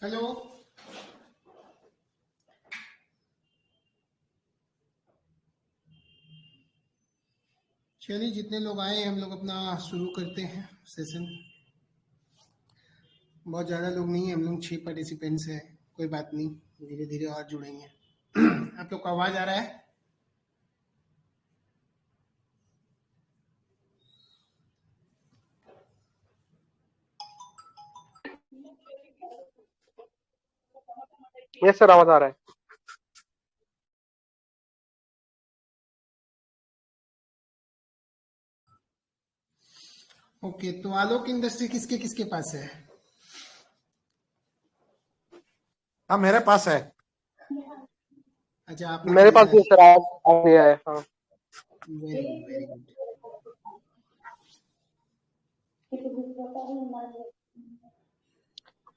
Hello. चलिए, जितने लोग आए हम लोग अपना शुरू करते हैं सेशन। बहुत ज़्यादा लोग नहीं हैं, हम लोग 6 पार्टिसिपेंट्स हैं। कोई बात नहीं, धीरे धीरे और जुड़ेंगे। आप लोग का आवाज़ आ रहा है? यस सर, आवाज आ रहा है। ओके, तो आलोक इंडस्ट्री किसके किसके पास है? हाँ, मेरे पास है। अच्छा, आपने मेरे पास खरीदा भी है। सर आ गया है। हाँ, वेरी गुड, वेरी गुड।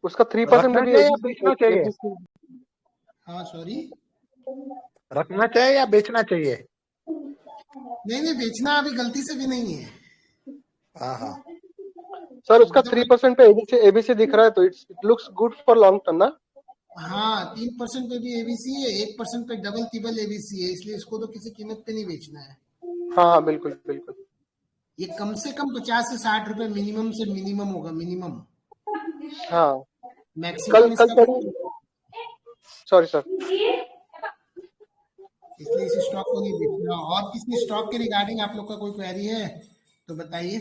उसका 3% में रखना भी चाहिए या बेचना चाहिए? ABC। हाँ, सॉरी। रखना चाहिए या बेचना चाहिए? नहीं नहीं, बेचना अभी गलती से भी नहीं है। हाँ हाँ। सर उसका अभी तो 3% पे एबीसी दिख रहा है, तो it looks good for long term ना। हाँ, 3% पे भी एबीसी है, 1% पे डबल तिबल एबीसी है, इसलिए इसको तो किसी कीमत पे नहीं बेचना है। हाँ हाँ, बिल्कुल बिल्कुल। ये कम से कम 50 से 60 रुपए मिनिमम से मिनिमम होगा, मिनिमम। हाँ, कल मैक्सिमम कल इसका सर, सॉरी सर। इसलिए इस स्टॉक को नहीं बेचना। और किसी स्टॉक के रिगार्डिंग आप लोग का कोई क्वेरी है तो बताइए।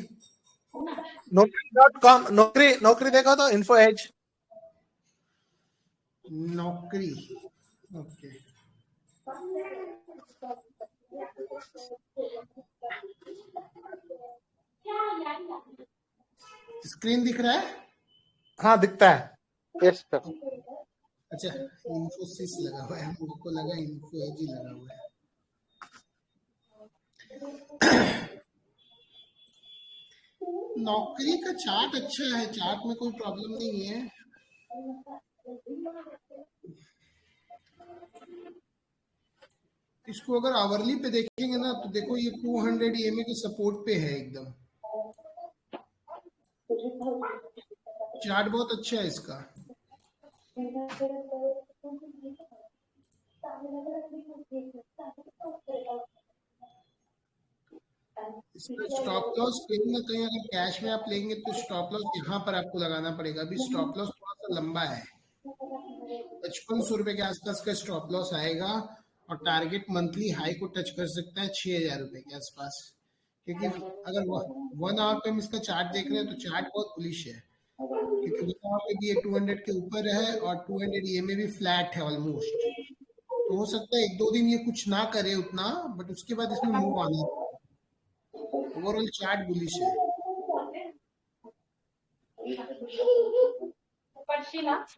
Naukri.com, नौकरी नौकरी देखो तो इन्फो एज। नौकरी, ओके। स्क्रीन दिख रहा है? हाँ, दिखता है। Yes sir. अच्छा, इन्फोसिस लगा हुआ है, हम लोग को लगा इन्फो एज ही लगा हुआ है। नौकरी का चार्ट अच्छा है, चार्ट में कोई प्रॉब्लम नहीं है। इसको अगर आवरली पे देखेंगे ना तो देखो, ये 200 EMA के सपोर्ट पे है एकदम। चार्ट बहुत अच्छा है इसका। इसका स्टॉप लॉस कहीं ना कहीं अगर कैश में आप लेंगे तो स्टॉप लॉस यहाँ पर आपको लगाना पड़ेगा। अभी स्टॉप लॉस थोड़ा सा लंबा है, 5500 रुपए के आसपास का स्टॉप लॉस आएगा। और टारगेट मंथली हाई को टच कर सकता है 6000 रुपए के आसपास। क्योंकि अगर 1 आवर पे हम इसका चार्ट देख रहे हैं तो चार्ट बहुत बुलिश है। क्योंकि 1 आवर पे भी ये 200 के ऊपर है और 200 EMA भी फ्लैट है ऑलमोस्ट। तो हो सकता है 1-2 दिन ये कुछ ना करे उतना, बट उसके बाद इसमें मूव आना। ओवरऑल चार्ट बुलिश है।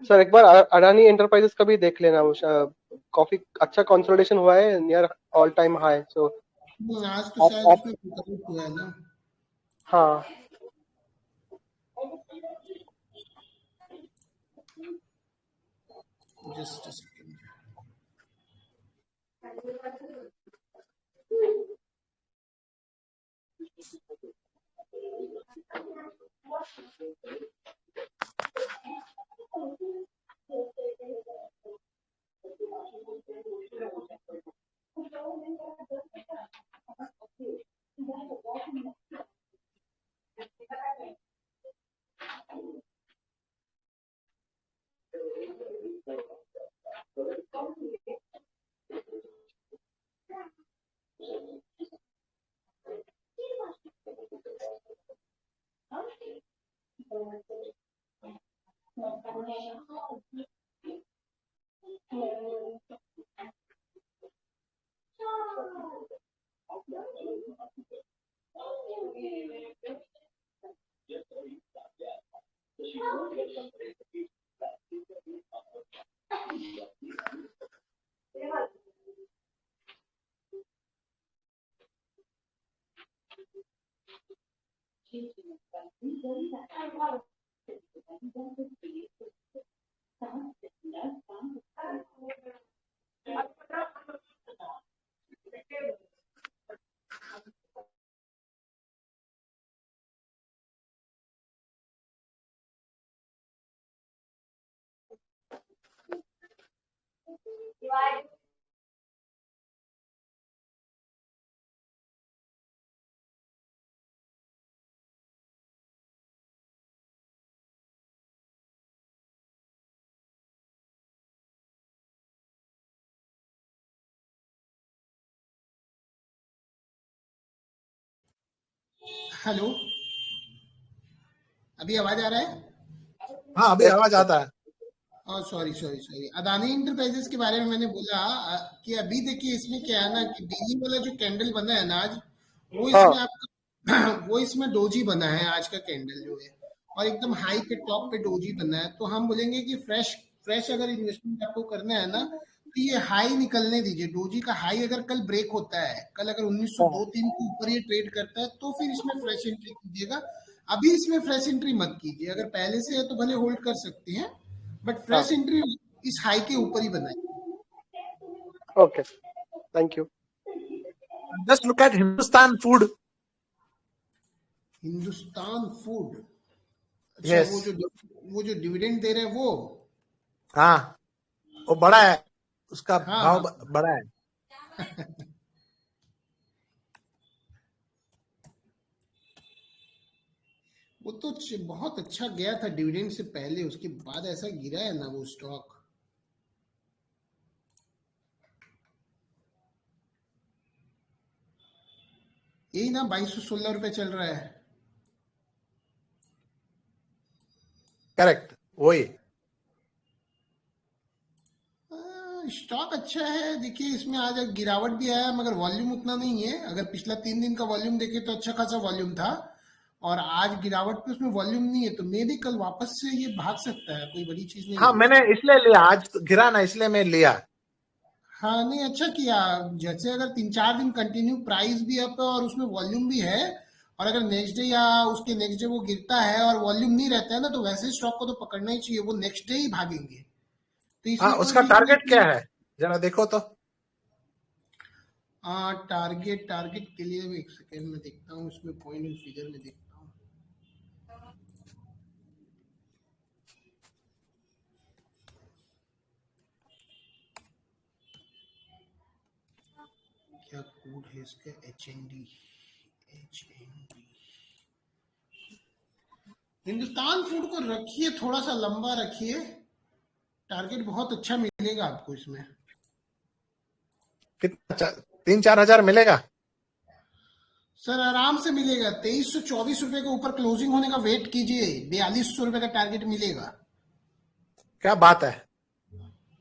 सर एक बार अडानी एंटरप्राइजेस का भी देख लेना, वो काफी अच्छा कंसोलिडेशन हुआ है नियर ऑल टाइम हाई। सो आज तो शायद आप उसमें ब्रेकआउट हुआ है ना। हाँ, जस्ट सेकंड। हेलो, अभी आवाज आ रहा है? हाँ अभी आवाज आता है। Sorry sorry sorry, Adani enterprises के बारे में मैंने बोला कि अभी देखिए इसमें क्या है ना कि डेली वाला जो कैंडल बना है ना आज, वो हाँ इसमें आपका वो इसमें डोजी बना है आज का कैंडल जो है, और एकदम हाई पे टॉप पे डोजी बना है। तो हम बोलेंगे कि फ्रेश फ्रेश अगर इन्वेस्टमेंट आपको करना है ना, तो ये हाई निकलने दीजिए। डोजी का हाई अगर कल ब्रेक होता है, कल अगर हाँ 1902-3 के ऊपर ये ट्रेड करता है, तो फिर इसमें फ्रेश एंट्री कीजिएगा। अभी इसमें फ्रेश एंट्री मत कीजिए। अगर पहले से है तो भले होल्ड कर सकते हैं, बट हाँ फ्रेश एंट्री इस हाई के ऊपर ही बनाई। Okay, thank you. Just look at Hindustan food. Hindustan food, अच्छा यस, वो जो डिविडेंड दे रहे हैं वो। हाँ वो बड़ा है, उसका हाँ भाव हाँ, बड़ा है। वो तो बहुत अच्छा गया था डिविडेंड से पहले, उसके बाद ऐसा गिरा है ना वो स्टॉक। यही ना 2216 रुपए चल रहा है। करेक्ट, वही। स्टॉक अच्छा है। देखिए इसमें आज एक गिरावट भी आया, मगर वॉल्यूम उतना नहीं है। अगर पिछला 3 दिन का वॉल्यूम देखे तो अच्छा खासा वॉल्यूम था, और आज गिरावट पे उसमें वॉल्यूम नहीं है, तो मे भी कल वापस से ये भाग सकता है, कोई बड़ी चीज नहीं हाँ है मैंने इसमें। इसलिए लिया, आज तो गिरा ना इसलिए मैं लिया। हाँ नहीं, अच्छा किया। जैसे अगर 3-4 दिन कंटिन्यू प्राइस भी अप है और उसमें वॉल्यूम भी है, और अगर नेक्स्ट डे या उसके नेक्स्ट डे वो गिरता है और वॉल्यूम नहीं रहता है ना, तो वैसे स्टॉक को तो पकड़ना ही चाहिए, वो नेक्स्ट डे ही भागेंगे। तो हाँ इसमें कोई उसका रीजन टारगेट नहीं। क्या है, जरा देखो तो। टारगेट टारगेट के लिए एक सेकेंड में देखता हूँ, उसमें पॉइंट इन फिगर में देखता हूँ। क्या कोड है इसका? HND। हिंदुस्तान फूड को रखिए, थोड़ा सा लंबा रखिए, टारगेट बहुत अच्छा मिलेगा आपको इसमें। कितना, 3-4 हजार मिलेगा? सर आराम से मिलेगा। 2324 रुपए के ऊपर क्लोजिंग होने का वेट कीजिए, 4200 रुपए का टारगेट मिलेगा। क्या बात है।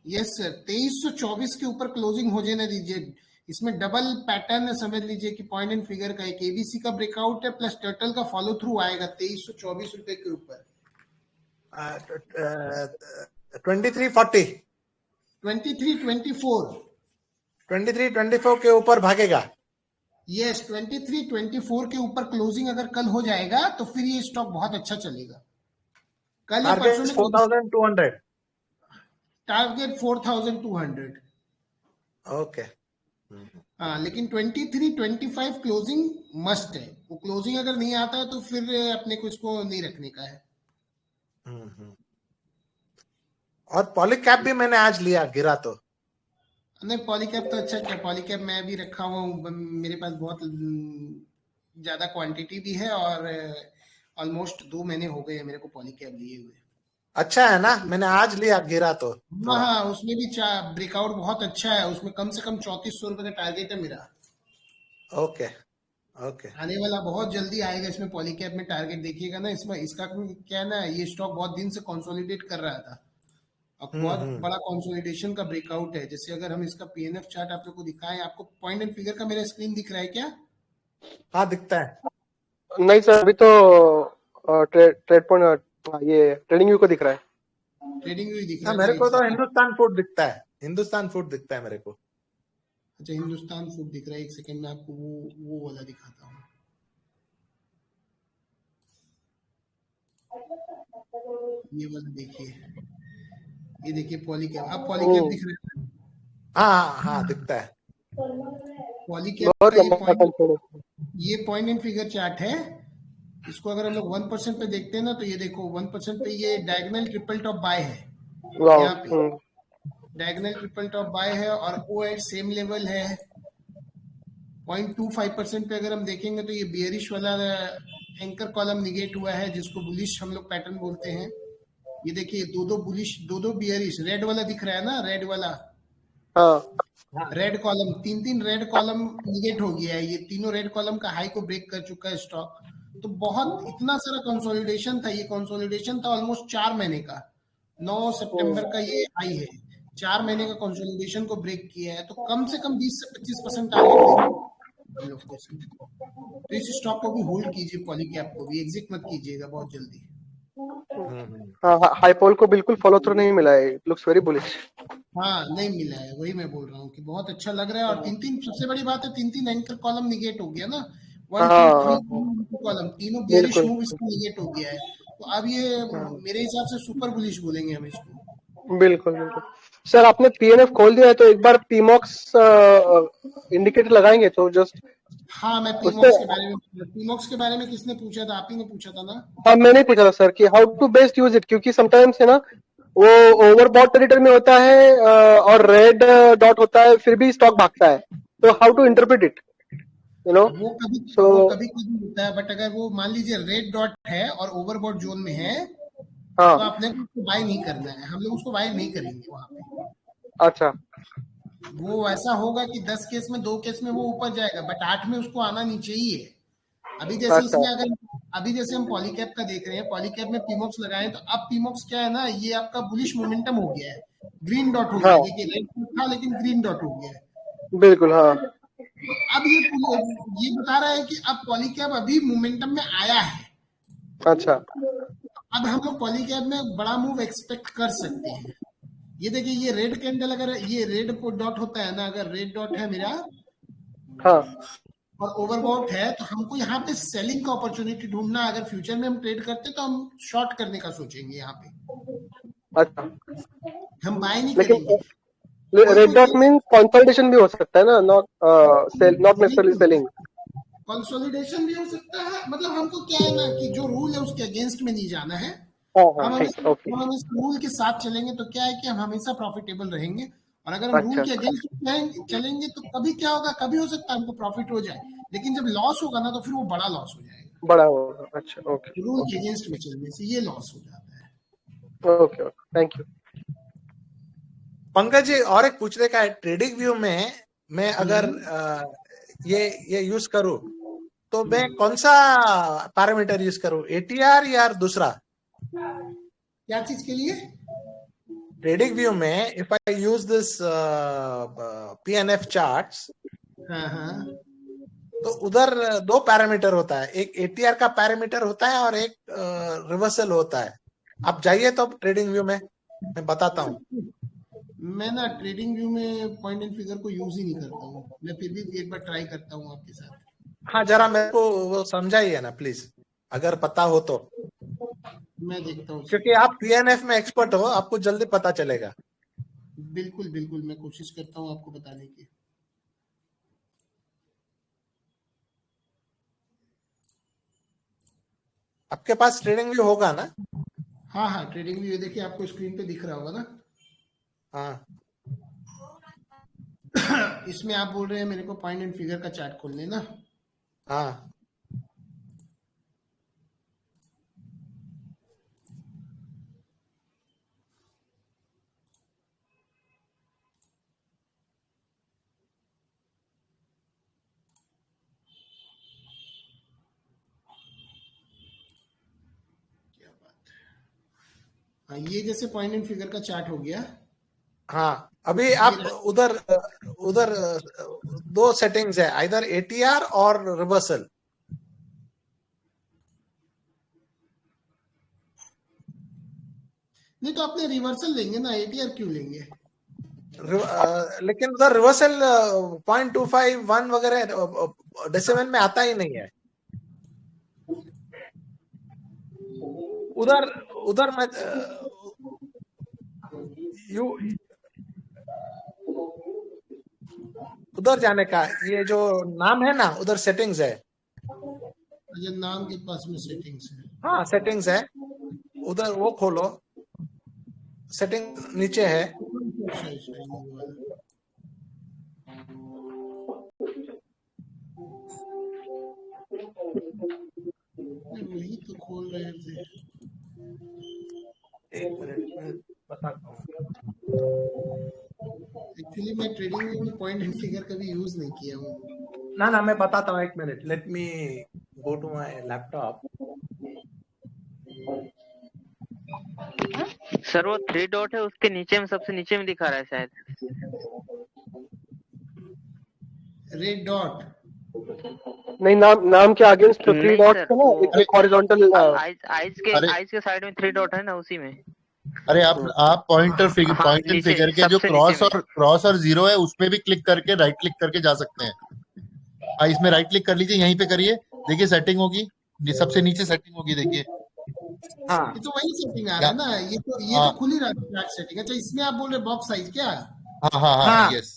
यस सर, 2324 के ऊपर क्लोजिंग हो जाने दीजिए। इसमें डबल पैटर्न है, समझ लीजिए कि पॉइंट एंड फिगर का एक एबीसी का ब्रेकआउट है, प्लस टर्टल का फॉलो थ्रू आएगा 2324 रुपए के ऊपर। 2340, 2324। 23-24 के ऊपर भागेगा। यस, 2324 के ऊपर क्लोजिंग अगर कल हो जाएगा तो फिर ये स्टॉक बहुत अच्छा चलेगा। कल या परसों टारगेट में 4200। टारगेट 4200। ओके। हाँ, लेकिन 23-25 क्लोजिंग मस्ट है। वो क्लोजिंग अगर नहीं आता है तो फिर अपने को इसको नहीं रखने का है। और पॉलीकैप भी मैंने आज लिया, गिरा तो। नहीं, पॉलीकैप तो अच्छा क्या, पॉलीकैप मैं भी रखा हुआ हूँ, मेरे पास बहुत ज्यादा क्वांटिटी भी है, और ऑलमोस्ट 2 महीने हो गए हैं मेरे को पॉलीकैप लिए हुए। अच्छा है ना, मैंने आज लिया, गिरा तो हाँ थोड़ा। हाँ, उसमें भी ब्रेकआउट बहुत अच्छा है। उसमें कम से कम 3400 रुपए का टारगेट है मेरा। Okay okay. आने वाला बहुत जल्दी आएगा इसमें। पॉलीकैप में टारगेट देखिएगा ना, इसमें इसका क्या है ना, ये स्टॉक बहुत दिन से कंसोलिडेट कर रहा था, अब बहुत हम्म। बड़ा कंसोलिडेशन का ब्रेकआउट है। जैसे अगर हम इसका पीएनएफ चार्ट आप लोग को दिखाएं, आपको पॉइंट एंड फिगर का मेरा स्क्रीन दिख रहा है क्या? हाँ दिखता है। नहीं सर, अभी तो ट्रेड पॉइंट ये ट्रेडिंग व्यू को दिख रहा है। ट्रेडिंग व्यू दिख हाँ रहा है ना, मेरे एक को तो सेकंड। हिंदुस्तान फूड दिखता है, हिंदुस्तान फूड दिखता है मेरे को। अच्छा, हिंदुस्तान फूड दिख रहा है, एक सेकंड में आपको वो वाला दिखाता हूँ। ये वाला देखिए, ये देखिए पॉलीकैप, अब पॉलीकैप हम्म, दिख रहा है। हाँ हाँ हाँ दिखता है। पॉलीकैप बहुत का ये लंबा पॉइंट, कंसोलिडेशन। ये पॉइंट एंड फिगर चार्ट है। इसको अगर हम लोग 1% पे देखते हैं ना, तो ये देखो 1% पे ये डायगोनल ट्रिपल टॉप बाय है। वाओ। यहाँ पे डायगोनल ट्रिपल टॉप बाय है, और ओ एट सेम लेवल है। 0.25% पे अगर हम देखेंगे तो ये बियरिश वाला एंकर कॉलम निगेट हुआ है, जिसको बुलिश हम लोग पैटर्न बोलते हैं। ये देखिए, दो दो बुलिश, दो दो बियरिश, रेड वाला दिख रहा है ना, रेड वाला हाँ रेड कॉलम, तीन रेड कॉलम निगेट हो गया है, ये तीनों रेड कॉलम का हाई को ब्रेक कर चुका है स्टॉक। तो बहुत इतना सारा कंसोलिडेशन था, ये कंसोलिडेशन था ऑलमोस्ट 4 महीने का। 9 सितंबर का ये हाई है, 4 महीने का कंसोलिडेशन को ब्रेक किया है। तो कम से कम 20 से 25% टारगेट देंगे हम लोग को इसमें। तो इस स्टॉक को भी होल्ड कीजिए, पॉलीकैप को भी एग्जिट मत कीजिएगा बहुत जल्दी। हाँ, हाईपोल को बिल्कुल फॉलो थ्रू नहीं मिला है, लुक्स वेरी बुलिश। हाँ नहीं मिला है, वही मैं बोल रहा हूँ कि बहुत अच्छा लग रहा है। और तीन सबसे बड़ी बात है, तीन एंकर कॉलम निगेट हो गया ना, 1 2 3 हाँ कॉलम, तीनों बेरिश बिल्कुल मूव इसका निगेट हो गया है। तो अब ये मेरे हिसाब से सुपर बुलिश बोलेंगे हम इसको। बिल्कुल बिल्कुल। सर आपने पीएनएफ खोल दिया है तो एक बार पीमॉक्स इंडिकेटर लगाएंगे तो जस्ट हाँ मैं उससे। पीमॉक्स के बारे में किसने पूछा था? आप ही ने पूछा था ना? हाँ मैंने पूछा था सर कि how to best use it, क्योंकि समटाइम्स है ना वो ओवरबॉट टेरिटरी में होता है और रेड डॉट होता है फिर भी स्टॉक भागता है, तो how to interpret it, you know. सो वो कभी कभी होता है, बट अगर वो मान लीजिए रेड डॉट है और ओवरबॉट जोन में है, तो हाँ आपने उसको बाय नहीं करना है, हम लोग उसको बाय नहीं करेंगे वहां पे। अच्छा वो ऐसा होगा कि 10 केस में 2 केस में वो ऊपर जाएगा, बट 8 में उसको आना नहीं चाहिए। अभी जैसे अच्छा इसमें अगर अभी जैसे हम पॉलीकैप का देख रहे हैं, पॉलीकैप में पीमॉक्स लगाए, तो अब पीमॉक्स क्या है ना, ये आपका बुलिश मोमेंटम हो गया है, ग्रीन डॉट हो गया हाँ है। देखिए रेड था लेकिन ग्रीन डॉट हो गया है। बिल्कुल हाँ तो अब ये बता रहा है कि अब पॉलीकैप अभी मोमेंटम में आया है। अच्छा अब हम लोग पॉलीकैप में बड़ा मूव एक्सपेक्ट कर सकते हैं। ये देखिए, ये रेड कैंडल, अगर ये रेड डॉट होता है ना, अगर रेड डॉट है मेरा हाँ और ओवरबॉट है, तो हमको यहाँ पे सेलिंग का अपॉर्चुनिटी ढूंढना। अगर फ्यूचर में हम ट्रेड करते तो हम शॉर्ट करने का सोचेंगे यहाँ पे, अच्छा। हम बाय नहीं लेकिन करेंगे। कोई रेड कोई डॉट केस मीन कंसोलिडेशन भी हो सकता है ना, नॉट नेसेसरली सेलिंग। कंसोलिडेशन भी हो सकता है। मतलब हमको क्या है ना कि जो रूल है उसके अगेंस्ट में नहीं जाना है। हाँ हम हाँ हमें ठीक ओके। हम इस रूल के साथ चलेंगे तो क्या है कि हम हमेशा प्रॉफिटेबल रहेंगे। और अगर हम रूल अच्छा के अगेंस्ट चलेंगे तो कभी क्या होगा, कभी हो सकता है हमको प्रॉफिट हो जाए, लेकिन जब लॉस होगा ना तो फिर वो बड़ा लॉस हो जाएगा। बड़ा होगा, अच्छा ओके रूल के ओके अगेंस्ट में चलने से ये लॉस हो जाता है। Okay okay thank you. Pankaj ji, और एक पूछने का है, ट्रेडिंग व्यू में मैं अगर ये यूज करूं तो मैं कौन सा पैरामीटर यूज करूं, एटीआर या दूसरा? क्या चीज के लिए? ट्रेडिंग व्यू में if I use this PNF charts, हाँ हाँ तो उधर दो पैरामीटर होता है, एक एटीआर का पैरामीटर होता है और एक रिवर्सल होता है। आप जाइए तो ट्रेडिंग व्यू में मैं बताता हूँ। मैं ना ट्रेडिंग व्यू में पॉइंट एंड फिगर को यूज ही नहीं करता हूँ, मैं फिर भी एक बार ट्राई करता हूँ आपके साथ। हाँ, जरा मेरे को वो समझाइए ना प्लीज, अगर पता हो तो, मैं देखता हूँ क्योंकि उसको। आप पीएनएफ में एक्सपर्ट हो, आपको जल्दी पता चलेगा। बिल्कुल बिल्कुल, मैं कोशिश करता हूँ आपको बताने की। आपके पास ट्रेडिंग व्यू होगा ना? हाँ हाँ, ट्रेडिंग व्यू देखिए, आपको स्क्रीन पे दिख रहा होगा ना। हाँ इसमें आप बोल रहे हैं मेरे को पॉइंट एंड फिगर का चार्ट खोलने ना। हाँ क्या बात है। हाँ, ये जैसे पॉइंट एंड फिगर का चार्ट हो गया। हाँ। अभी ये आप उधर उधर दो सेटिंग्स है, आइदर एटीआर और रिवर्सल। नहीं तो अपने रिवर्सल लेंगे ना, एटीआर क्यों लेंगे? लेकिन उधर रिवर्सल 0.251 वगैरह डेसिमल में आता ही नहीं है। उधर उधर मैं यू उधर जाने का, ये जो नाम है ना, उधर सेटिंग्स है। अच्छा, नाम के पास में सेटिंग्स है। हाँ सेटिंग्स है, उधर वो खोलो, सेटिंग नीचे है। अच्छा अच्छा, ये वाला। नहीं, वही तो खोल रहे थे। एक मिनट मैं बताता हूँ। एक्चुअली एक्चुअली मैं ट्रेडिंग में पॉइंट एंड फिगर कभी यूज नहीं किया हूँ। ना मैं बताता हूँ, 1 minute, let me go to my laptop. Sir वो 3 डॉट है, उसके नीचे में सबसे नीचे में दिखा रहा है शायद। रेड डॉट नहीं, नाम के आगे थ्री नहीं डॉट्स सर, है ना, वो एक हॉरिजॉन्टल। आइज अरे के साइड में 3 डॉट है ना, उसी में। अरे आप पॉइंट हाँ, एंड नीचे फिगर के जो सबसे नीचे में। क्रॉस और जीरो है उसमें भी क्लिक करके राइट क्लिक करके जा सकते हैं। इसमें राइट क्लिक कर लीजिए, यहीं पे करिए, देखिए सेटिंग होगी, ये सबसे नीचे सेटिंग होगी, देखिए। हाँ ये तो वही सेटिंग आ रहा है ना, ये तो हाँ खुल ही रहा है फ्लैट सेटिंग। अच्छा, इसमें आप बोल रहे बॉक्स साइज क्या? हाँ हाँ हाँ हाँ यस।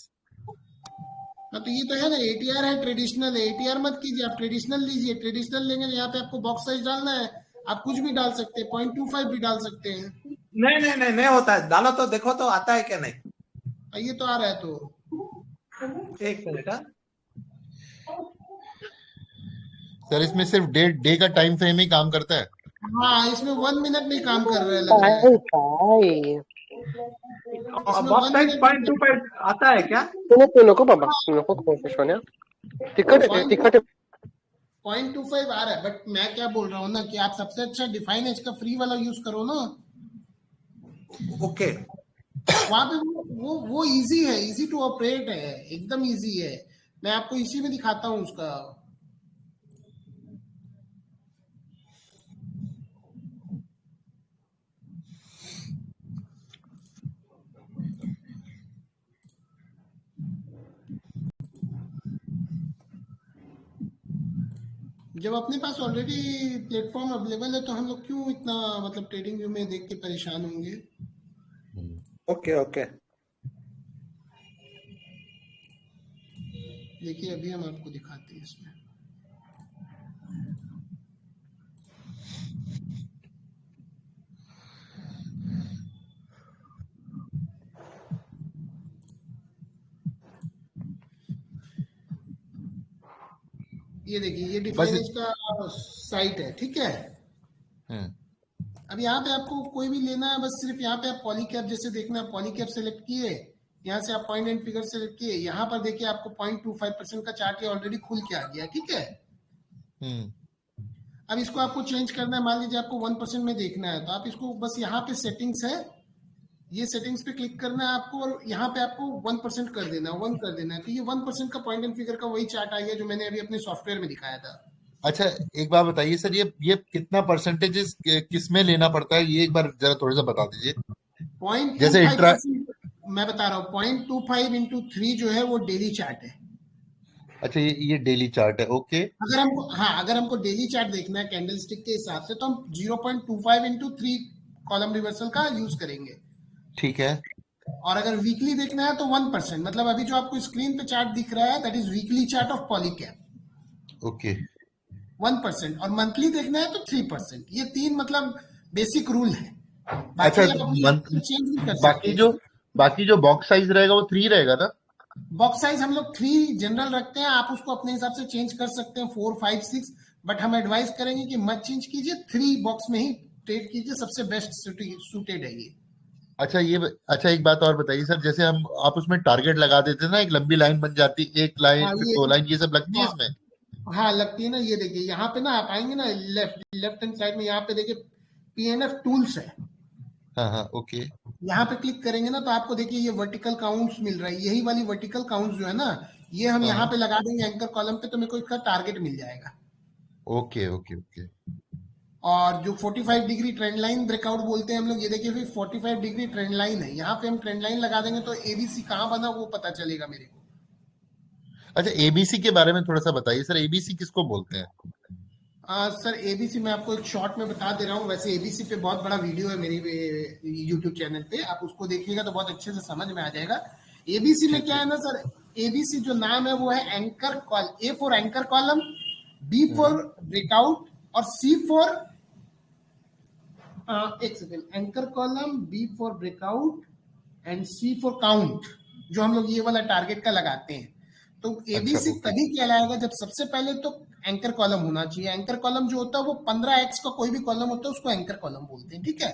हाँ, तो ये तो है ना, एटीआर है, ट्रेडिशनल है। एटीआर मत कीजिए, आप ट्रेडिशनल लीजिए। ट्रेडिशनल लेंगे तो यहाँ पे आपको बॉक्स साइज डालना है, आप कुछ भी डाल सकते हैं, 0.25 भी डाल सकते हैं। नहीं होता है, डालो तो देखो तो आता है क्या नहीं। ये तो आ रहा है, तो 1 मिनट। हाँ सर इसमें सिर्फ डे का टाइम फ्रेम ही काम करता है। हाँ, इसमें 1 मिनट में काम कर रहा है, लग रहा है। इसमें बॉक्स 1 साइज मिनट 0.25 आता है क्या? नको बाबा, नको सोन्या, तिखट है, तिखट है। 0.25 आ रहा है, बट मैं क्या बोल रहा हूँ ना कि आप सबसे अच्छा डिफाइन एज का फ्री वाला यूज करो ना। ओके वहां पे वो इजी है, इजी टू ऑपरेट है, एकदम इजी है। मैं आपको इसी में दिखाता हूँ उसका। जब अपने पास ऑलरेडी प्लेटफॉर्म अवेलेबल है तो हम लोग क्यों इतना मतलब ट्रेडिंग व्यू में देख के परेशान होंगे। ओके देखिए, अभी हम आपको दिखाते हैं इसमें। ये देखिए, ये डिफाइनेज का साइट है, ठीक है। अब यहाँ पे आपको कोई भी लेना है, बस सिर्फ यहाँ पे आप पॉलीकैप जैसे देखना है, पॉलीकैप सेलेक्ट किए, यहाँ से आप पॉइंट एंड फिगर सेलेक्ट किए, यहाँ पर देखिए आपको 0.25% का चार्ट ये ऑलरेडी खुल के आ गया, ठीक है। अब इसको आपको चेंज करना है, मान लीजिए आपको 1% में देखना है, तो आप इसको बस यहाँ पे सेटिंग्स है, ये सेटिंग्स पे क्लिक करना है आपको, और यहाँ पे आपको 1% कर देना है, 1 कर देना है। तो ये 1% का पॉइंट एंड फिगर का वही चार्ट आ गया जो मैंने अभी अपने सॉफ्टवेयर में दिखाया था। अच्छा एक बात बताइए सर, ये कितना परसेंटेज किस में लेना पड़ता है, ये एक बार जरा थोड़ा सा बता दीजिए। 0.25%, मैं बता रहा हूँ, 0.25 इंटू 3 जो है वो डेली चार्ट है। अच्छा ये डेली चार्ट है, ओके। अगर हमको डेली चार्ट देखना है कैंडल स्टिक के हिसाब से, तो हम 0.25 इंटू 3 कॉलम रिवर्सल का यूज करेंगे, ठीक है। और अगर वीकली देखना है तो 1%, मतलब अभी जो आपको स्क्रीन पे चार्ट दिख रहा है that is weekly chart of Polycab, okay 1%, और मंथली देखना है तो 3%। ये 3 मतलब बेसिक रूल है। अच्छा चेंज नहीं कर सकते। बाकी जो बॉक्स साइज रहेगा वो 3 रहेगा ना? बॉक्स साइज हम लोग 3 जनरल रखते हैं, आप उसको अपने हिसाब से चेंज कर सकते हैं 4, 5, 6, बट हम एडवाइस करेंगे कि मत चेंज कीजिए, 3 बॉक्स में ही ट्रेड कीजिए, सबसे बेस्ट सूटेड है ये। अच्छा एक बात और बताइए सर, जैसे आप उसमें टारगेट लगा देते हैं ना, एक लंबी लाइन बन जाती है, 1 लाइन फिर 2 लाइन, ये सब लगती है इसमें? हाँ लगती है ना। ये देखिए यहाँ पे ना आप आएंगे ना, लेफ्ट हैंड साइड में यहाँ पे देखिए पीएनएफ टूल्स है। हाँ ओके। यहाँ पे क्लिक करेंगे ना तो आपको देखिए ये वर्टिकल काउंट्स मिल रहा है, यही वाली वर्टिकल काउंट्स जो है ना, ये हम यहाँ पे लगा देंगे एंकर कॉलम पे, तो मेरे को इसका टारगेट मिल जाएगा। Okay okay okay. और जो 45 डिग्री ट्रेंड लाइन ब्रेकआउट बोलते हैं हम लोग, ये देखिए फिर 45 डिग्री ट्रेंड लाइन है, यहाँ पे हम ट्रेंड लाइन लगा देंगे तो एबीसी कहाँ बना वो पता चलेगा मेरे को। अच्छा एबीसी के बारे में थोड़ा सा बताइए सर, एबीसी किसको बोलते हैं? सर एबीसी मैं आपको एक शॉर्ट में बता दे रहा हूँ। वैसे एबीसी पे बहुत बड़ा वीडियो है मेरी यूट्यूब चैनल पे, आप उसको देखिएगा तो बहुत अच्छे से समझ में आ जाएगा। एबीसी में क्या है ना सर, एबीसी जो नाम है वो है anchor call, A for anchor column, B for breakout, और सी फॉर एक second, anchor column, B for breakout and C for count, जो हम लोग ये वाला टारगेट का लगाते हैं। तो एबीसी तभी कहलाएगा जब सबसे पहले तो एंकर कॉलम होना चाहिए। एंकर कॉलम जो होता है वो 15x का कोई भी कॉलम होता है उसको एंकर कॉलम बोलते हैं, ठीक है।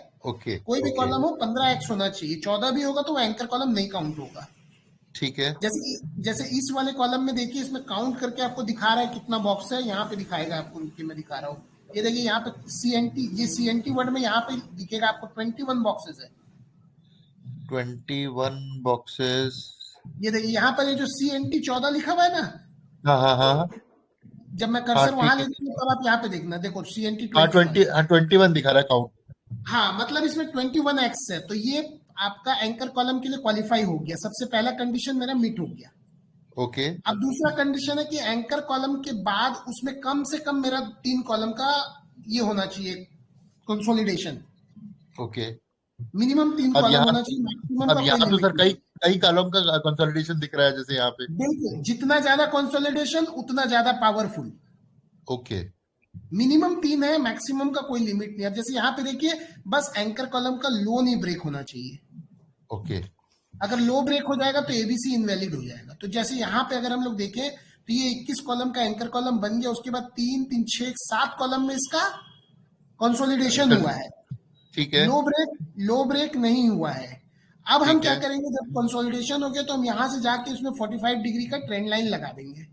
कोई भी कॉलम हो 15x होना चाहिए, 14 भी होगा तो वो एंकर कॉलम नहीं काउंट होगा। ठीक है। जैसे इस वाले कॉलम में देखिए, इसमें काउंट करके आपको दिखा रहा है कितना बॉक्स है, यहाँ पे दिखाएगा आपको, रुकिए मैं दिखा रहा हूँ। ये देखिए यहाँ पे CNT, ये CNT वर्ड में यहाँ पे दिखेगा आपको 21 बॉक्सेस है। 21 बॉक्सेस। ये देखिए यहाँ पर ये जो CNT 14 लिखा हुआ है ना, हाँ हाँ हाँ जब मैं हाँ, कर्सर वहां ठीक ले है। दूंगा तब आप यहाँ पे देखना, देखो CNT हाँ 21। 21 दिखा रहा है काउंट। हाँ, मतलब इसमें 21x है, तो ये आपका एंकर कॉलम के लिए क्वालिफाई हो गया। सबसे पहला कंडीशन मेरा मीट हो गया। ओके अब दूसरा कंडीशन है कि एंकर कॉलम के बाद उसमें कम से कम मेरा 3 कॉलम का ये होना चाहिए, कंसोलिडेशन। ओके। मिनिमम 3 अब कॉलम यहाँ होना चाहिए, मैक्सिमम अब का कोई यहाँ तो लिमिट सर नहीं। कई कॉलम का कंसोलिडेशन दिख रहा है जैसे यहाँ पे। बिल्कुल, जितना ज्यादा कंसोलिडेशन उतना ज्यादा पावरफुल। ओके मिनिमम 3 है, मैक्सिमम का कोई लिमिट नहीं। अब जैसे यहाँ पे देखिए, बस एंकर कॉलम का लो नहीं ब्रेक होना चाहिए। ओके अगर लो ब्रेक हो जाएगा तो एबीसी इनवैलिड हो जाएगा। तो जैसे यहाँ पे अगर हम लोग देखें तो ये 21 कॉलम का एंकर कॉलम बन गया, उसके बाद 3 3 6 7 कॉलम में इसका कंसोलिडेशन हुआ है। ठीक है। लो ब्रेक नहीं हुआ है। अब हम ठीक क्या है। करेंगे, जब कंसोलिडेशन हो गया तो हम यहां से जाके उसमें 45 डिग्री का ट्रेंड लाइन लगा देंगे।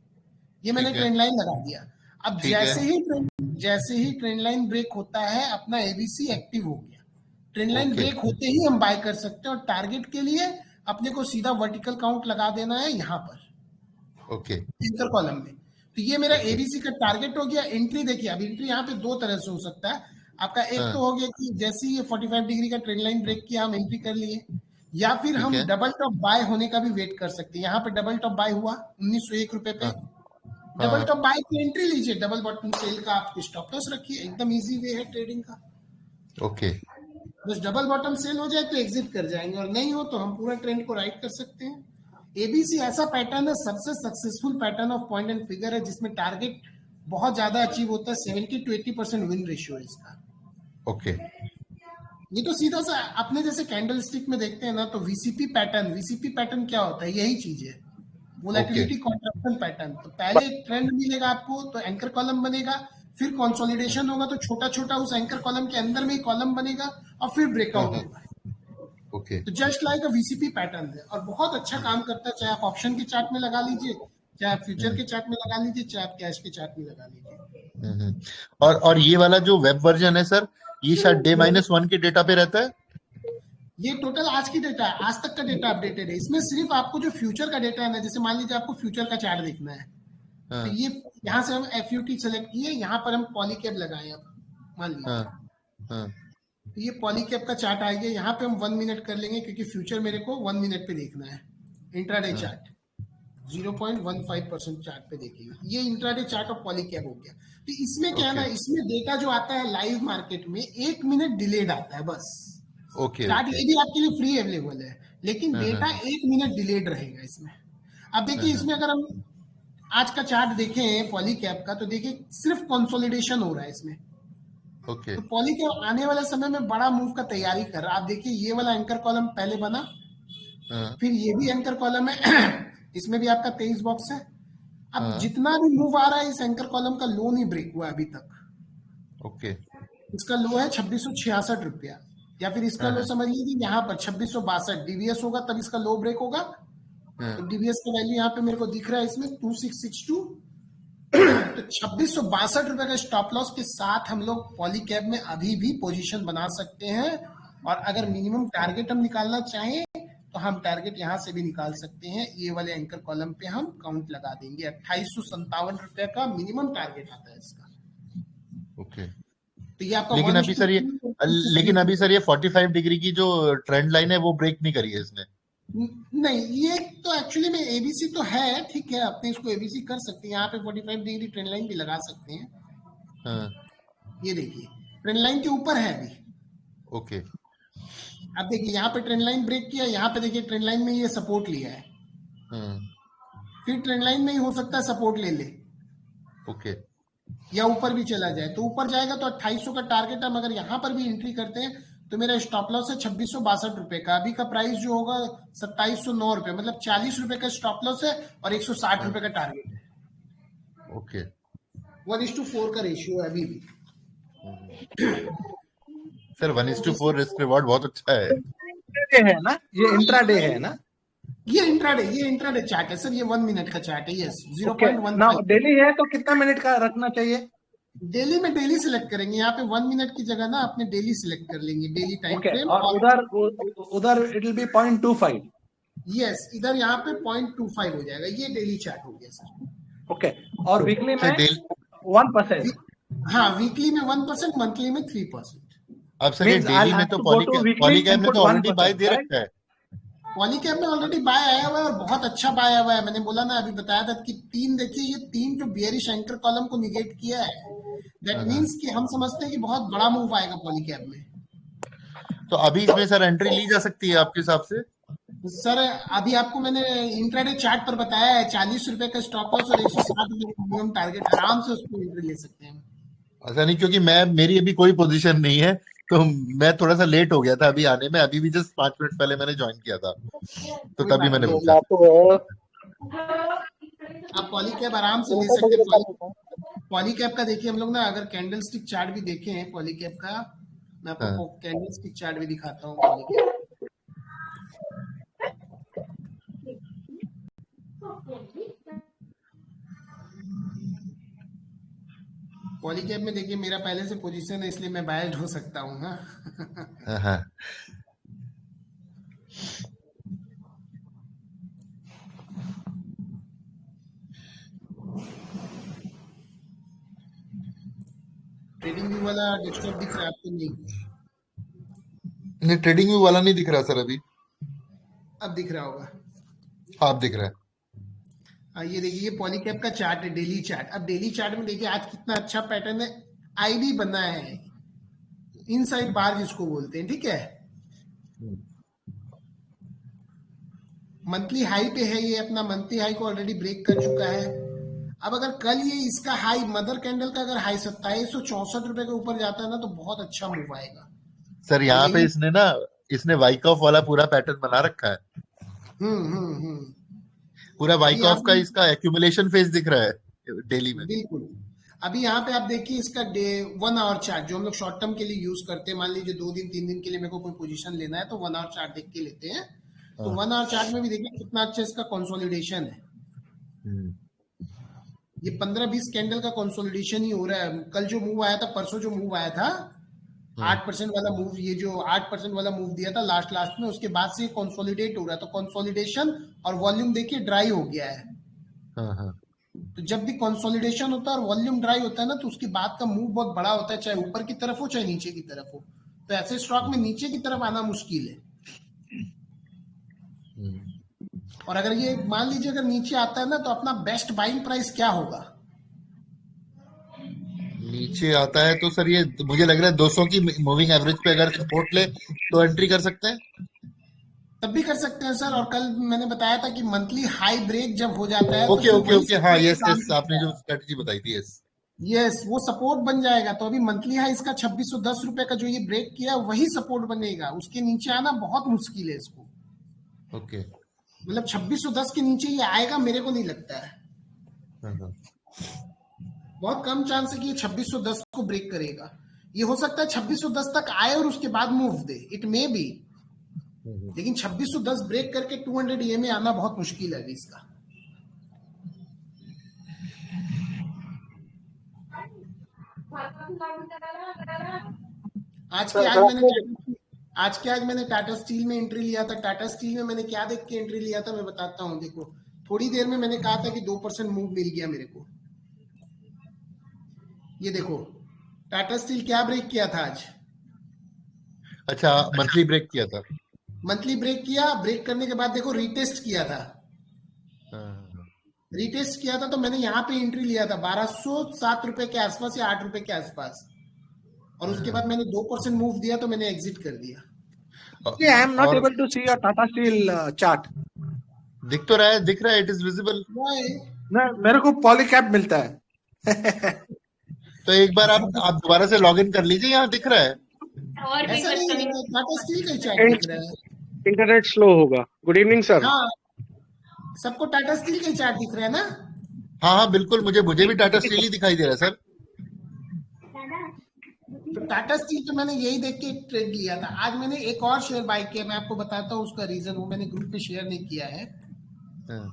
ये मैंने ठीक है। ट्रेंड लाइन लगा दिया। अब ठीक है। जैसे ही ट्रेंड लाइन ब्रेक होता है, अपना एबीसी एक्टिव हो गया। Trend line okay. ब्रेक होते ही हम बाय कर सकते हैं, और टारगेट के लिए अपने को सीधा वर्टिकल काउंट लगा देना है यहाँ पर ओके एंकर कॉलम में। तो ये मेरा ओके। एबीसी का टारगेट हो गया। एंट्री देखिए, अब एंट्री यहाँ पे 2 तरह से हो सकता है आपका। एक हाँ। तो हो गया कि जैसे ही ये 45 डिग्री का ट्रेंड लाइन ब्रेक किया, हम एंट्री कर लिए, या फिर ठीक हम है। डबल टॉप बाय होने का भी वेट कर सकते हैं। यहाँ पे डबल टॉप बाय हुआ 1901 रुपए पे। हाँ डबल हाँ टॉप बाय की एंट्री लीजिए, डबल बॉटम सेल का आप स्टॉप लॉस रखिए। एकदम इजी वे है ट्रेडिंग का। ओके बस डबल बॉटम सेल हो जाए तो एग्जिट कर जाएंगे, और नहीं हो तो हम पूरा ट्रेंड को राइट कर सकते हैं। एबीसी ऐसा पैटर्न है, सबसे successful pattern of point and figure है, जिसमें टारगेट बहुत ज्यादा अचीव होता है। 70 to 80% विन रेशियो है इसका। ओके। ये तो सीधा सा अपने जैसे कैंडल स्टिक में देखते हैं ना, तो वीसीपी पैटर्न क्या होता है, यही चीज है, वोलेटिलिटी कॉन्ट्रैक्शन पैटर्न। तो पहले एक ट्रेंड मिलेगा आपको, तो एंकर कॉलम बनेगा, फिर कंसोलिडेशन होगा तो छोटा छोटा उस एंकर कॉलम के अंदर में ही कॉलम बनेगा, और फिर ब्रेकआउट होगा। ओके तो जस्ट लाइक अ वीसीपी पैटर्न है, और बहुत अच्छा काम करता है। चाहे आप ऑप्शन के चार्ट में लगा लीजिए, चाहे आप फ्यूचर के चार्ट में लगा लीजिए, चाहे आप कैश के चार्ट में लगा लीजिए। और ये वाला जो वेब वर्जन है सर, ये शायद D-1 के डेटा पे रहता है। ये टोटल आज की डेटा है, आज तक का डेटा अपडेटेड है। इसमें सिर्फ आपको जो फ्यूचर का डेटा है ना, जैसे मान लीजिए आपको फ्यूचर का चार्ट देखना है, हाँ तो ये यहाँ से हम FUT सेलेक्ट किए, यहाँ पर हम पॉलीकैप लगाए, मान लीजिए। हाँ हाँ तो ये पॉलीकैप का चार्ट आ गया। यहाँ पे हम 1 मिनट कर लेंगे, क्योंकि फ्यूचर मेरे को 1 मिनट पे देखना है। इंट्राडे चार्ट 0.15% चार्ट पे देखेंगे। ये इंट्राडे चार्ट और पॉलीकैप हो गया। तो इसमें क्या है ना, इसमें डेटा जो आता है लाइव मार्केट में 1 मिनट डिलेड आता है बस। ओके चार्ट ओके ये भी आपके लिए फ्री अवेलेबल है, लेकिन डेटा 1 मिनट डिलेड रहेगा इसमें। अब देखिए, इसमें अगर हम आज का चार्ट देखें पॉलीकैप का, तो देखिए सिर्फ कंसोलिडेशन हो रहा है इसमें। ओके तो पॉलीकैप आने वाले समय में बड़ा मूव का तैयारी कर रहा है। आप देखिए, ये वाला एंकर कॉलम पहले बना, हाँ फिर ये भी एंकर कॉलम है इसमें भी आपका 23 बॉक्स है। अब हाँ जितना भी मूव आ रहा है, इस एंकर कॉलम का लो नहीं ब्रेक हुआ अभी तक। ओके इसका लो है 2666 रुपया, या फिर इसका लो समझ लीजिए यहाँ पर 2662। डीवीएस होगा तब इसका लो ब्रेक होगा। तो डीवीएस का वैल्यू यहाँ पे मेरे को दिख रहा है इसमें 2662। तो 2662 रुपए का स्टॉप लॉस के साथ हम लोग पॉलीकैप में अभी भी पोजीशन बना सकते हैं। और अगर मिनिमम टारगेट हम निकालना चाहें तो हम टारगेट यहाँ से भी निकाल सकते हैं। ये वाले एंकर कॉलम पे हम काउंट लगा देंगे। 2857 रुपए का मिनिमम टारगेट आता है इसका। ओके। तो ये आपका लेकिन अभी सर ये 45 डिग्री की जो ट्रेंड लाइन है वो ब्रेक नहीं करी है इसने। नहीं, ये तो एक्चुअली में एबीसी तो है, ठीक है, अपने इसको एबीसी कर सकते हैं। यहाँ पे 45 डिग्री ट्रेंड लाइन भी लगा सकते हैं। हाँ ये देखिए, ट्रेंड लाइन के ऊपर है अभी। ओके अब देखिए, यहाँ पे ट्रेंड लाइन ब्रेक किया, यहाँ पे देखिए ट्रेंड लाइन में ये सपोर्ट लिया है, फिर ट्रेंड लाइन में ही हो सकता है सपोर्ट ले ले, ओके या ऊपर भी चला जाए। तो ऊपर जाएगा तो 2800 का टारगेट है, मगर यहाँ पर भी एंट्री करते हैं तो मेरा स्टॉप लॉस है 2662 रुपए का। अभी का प्राइस जो होगा 2709 रुपए, मतलब 40 रुपए का स्टॉप लॉस है और 160 रुपए का टारगेट है। ओके 1:4 का रेशियो है अभी भी। सर 1:4 रिस्क रिवॉर्ड बहुत अच्छा है। है ना, ये इंट्राडे है ना। ये इंट्राडे चार्ट है सर, ये 1 मिनट का चार्ट है। Yes, okay, now 0.15। डेली है तो कितना मिनट का रखना चाहिए? डेली में डेली सिलेक्ट करेंगे, यहाँ पे 1 मिनट की जगह ना आपने डेली सिलेक्ट कर लेंगे, डेली टाइम ओके, फ्रेम। और उधर इट विल बी 0.25। यस, इधर यहाँ पे 0.25 हो जाएगा, ये डेली चार्ट हो गया सर। ओके, और वीकली में सर डेली 1%। हाँ, वीकली में 1%, मंथली में 3%। अब सर ये Means डेली I'll में have तो to go to weekly Polycab and में put तो ऑलरेडी 1%, बाय दे right? रखा है। पॉलीकैब में ऑलरेडी बाय आया हुआ है और बहुत अच्छा बाय आया हुआ है। मैंने बोला ना, अभी बताया था कि 3 देखिए, ये 3 जो बेयरिश एंकर कॉलम को निगेट किया है, दैट मींस कि हम समझते हैं कि बहुत बड़ा मूव आएगा पॉलीकैब में। तो अभी इसमें सर एंट्री ली जा सकती है आपके हिसाब से? सर अभी आपको मैंने इंट्राडे चार्ट पर बताया है, 40 रुपए का स्टॉप लॉस और 160 रुपए का मिनिमम टारगेट, आराम से उसको एंट्री ले सकते हैं। ऐसा नहीं, क्योंकि मेरी अभी कोई पोजीशन नहीं है, तो मैं थोड़ा सा लेट हो गया था अभी आने में, अभी भी जस्ट 5 मिनट पहले मैंने ज्वाइन किया था, तो कोई तभी बात मैंने नहीं, पूछा। आप पॉलीकैब आराम से ले सकते हैं। पॉलीकैब का देखिए हम लोग ना, अगर कैंडल स्टिक चार्ट भी देखे हैं पॉलीकैब का, मैं आपको कैंडल स्टिक चार्ट भी दिखाता हूँ पॉलीकैब। पॉलीकैब में देखिए मेरा पहले से पोजीशन है, इसलिए मैं बायर्ड हो सकता हूँ। हाँ, हाँ, ट्रेडिंग व्यू वाला डेस्कटॉप दिख रहा है आपको? नहीं, ट्रेडिंग व्यू वाला नहीं दिख रहा सर अभी। अब दिख रहा होगा। आप दिख रहा है। ये देखिए, ये पॉलीकैब का चार्ट है, डेली चार्ट। अब डेली चार्ट में देखिए आज कितना अच्छा पैटर्न है, आईडी बना है, इनसाइड बार जिसको बोलते हैं, ठीक है। मंथली हाई पे है, ये अपना मंथली हाई को ऑलरेडी ब्रेक कर चुका है। अब अगर कल ये इसका हाई, मदर कैंडल का अगर हाई 2764 रुपए के ऊपर जाता है ना, तो बहुत अच्छा मूव आएगा सर यहाँ पे यही। इसने वाइक ऑफ वाला पूरा पैटर्न बना रखा है। हम्म। पूरा अभी वाइक यहाँ ऑफ का इसका एक्यूमुलेशन फेज दिख रहा है डेली में। बिल्कुल, अभी यहाँ पे आप देखिए इसका डे 1 आवर चार्ट जो हम लोग शॉर्ट टर्म के लिए यूज करते हैं। मान लीजिए 2 दिन 3 दिन के लिए मेरे को कोई पोजीशन लेना है, तो 1 आवर चार्ट देख के लेते हैं। तो 1 आवर चार्ट में भी देखिए कितना अच्छा इसका कंसोलिडेशन है। ये 15-20 कैंडल का कंसोलिडेशन ही हो रहा है। कल जो मूव आया था, परसों जो मूव आया था 8% वाला मूव, ये जो 8% वाला मूव दिया था लास्ट में, उसके बाद से कंसोलिडेट हो रहा है। तो कंसोलिडेशन और वॉल्यूम देखिए ड्राई हो गया है। तो जब भी कंसोलिडेशन होता है और वॉल्यूम ड्राई होता है ना, तो उसके बाद का मूव बहुत बड़ा होता है, चाहे ऊपर की तरफ हो चाहे नीचे की तरफ हो। तो ऐसे स्टॉक में नीचे की तरफ आना मुश्किल है। और अगर ये मान लीजिए अगर नीचे आता है ना, तो अपना बेस्ट बाइंग प्राइस क्या होगा? नीचे आता है तो सर ये मुझे लग रहा है 200 की मूविंग एवरेज पे अगर सपोर्ट ले तो एंट्री कर सकते हैं, तब भी कर सकते हैं सर। और कल मैंने बताया था कि मंथली हाई ब्रेक जब हो जाता है, ओके, हाँ, यस आपने जो स्ट्रेटजी बताई थी, यस वो सपोर्ट बन जाएगा। तो अभी मंथली हाई इसका 2610 रुपए का जो ये ब्रेक किया, वही सपोर्ट बनेगा। उसके नीचे आना बहुत मुश्किल है इसको। ओके, मतलब 2610 के नीचे ये आएगा, मेरे को नहीं लगता है। बहुत कम चांस है कि ये 2610 को ब्रेक करेगा। ये हो सकता है 2610 तक आए और उसके बाद move they, it may be. लेकिन 2610 ब्रेक करके 200 EMA आना बहुत मुश्किल है अभी इसका। आज मैंने टाटा स्टील में एंट्री लिया था। टाटा स्टील में मैंने क्या देख के एंट्री लिया था, मैं बताता हूँ। देखो, थोड़ी देर में मैंने कहा था कि 2% मूव मिल गया मेरे को। ये देखो, टाटा स्टील क्या ब्रेक किया था आज? अच्छा, मंथली ब्रेक किया था। मंथली ब्रेक किया, ब्रेक करने के बाद देखो रीटेस्ट किया था। रीटेस्ट किया था तो मैंने यहाँ पे एंट्री लिया था 1207 रुपए के आसपास या 8 रुपए के आसपास। और उसके बाद मैंने 2% मूव दिया तो मैंने एग्जिट कर दिया। I am not able to see your Tata steel chart. दिख रहा है, इट इज विजिबल। मेरे को पॉलीकैब मिलता है। तो एक बार आप दोबारा से लॉग इन कर लीजिए, यहाँ दिख रहा है। ऐसा नहीं है, टाटा स्टील का चार्ट दिख रहा है। इंटरनेट स्लो होगा। Good evening sir. हाँ, सबको टाटा स्टील का चार्ट दिख रहा है ना? हाँ, बिल्कुल, मुझे भी टाटा स्टील ही दिखाई दे रहा है सर। तो टाटा स्टील पे मैंने यही देख के ट्रेड लिया था। आज मैंने एक और शेयर बाय किया, मैं आपको बताता हूँ उसका रीजन। वो मैंने ग्रुप पे शेयर नहीं किया है। हाँ,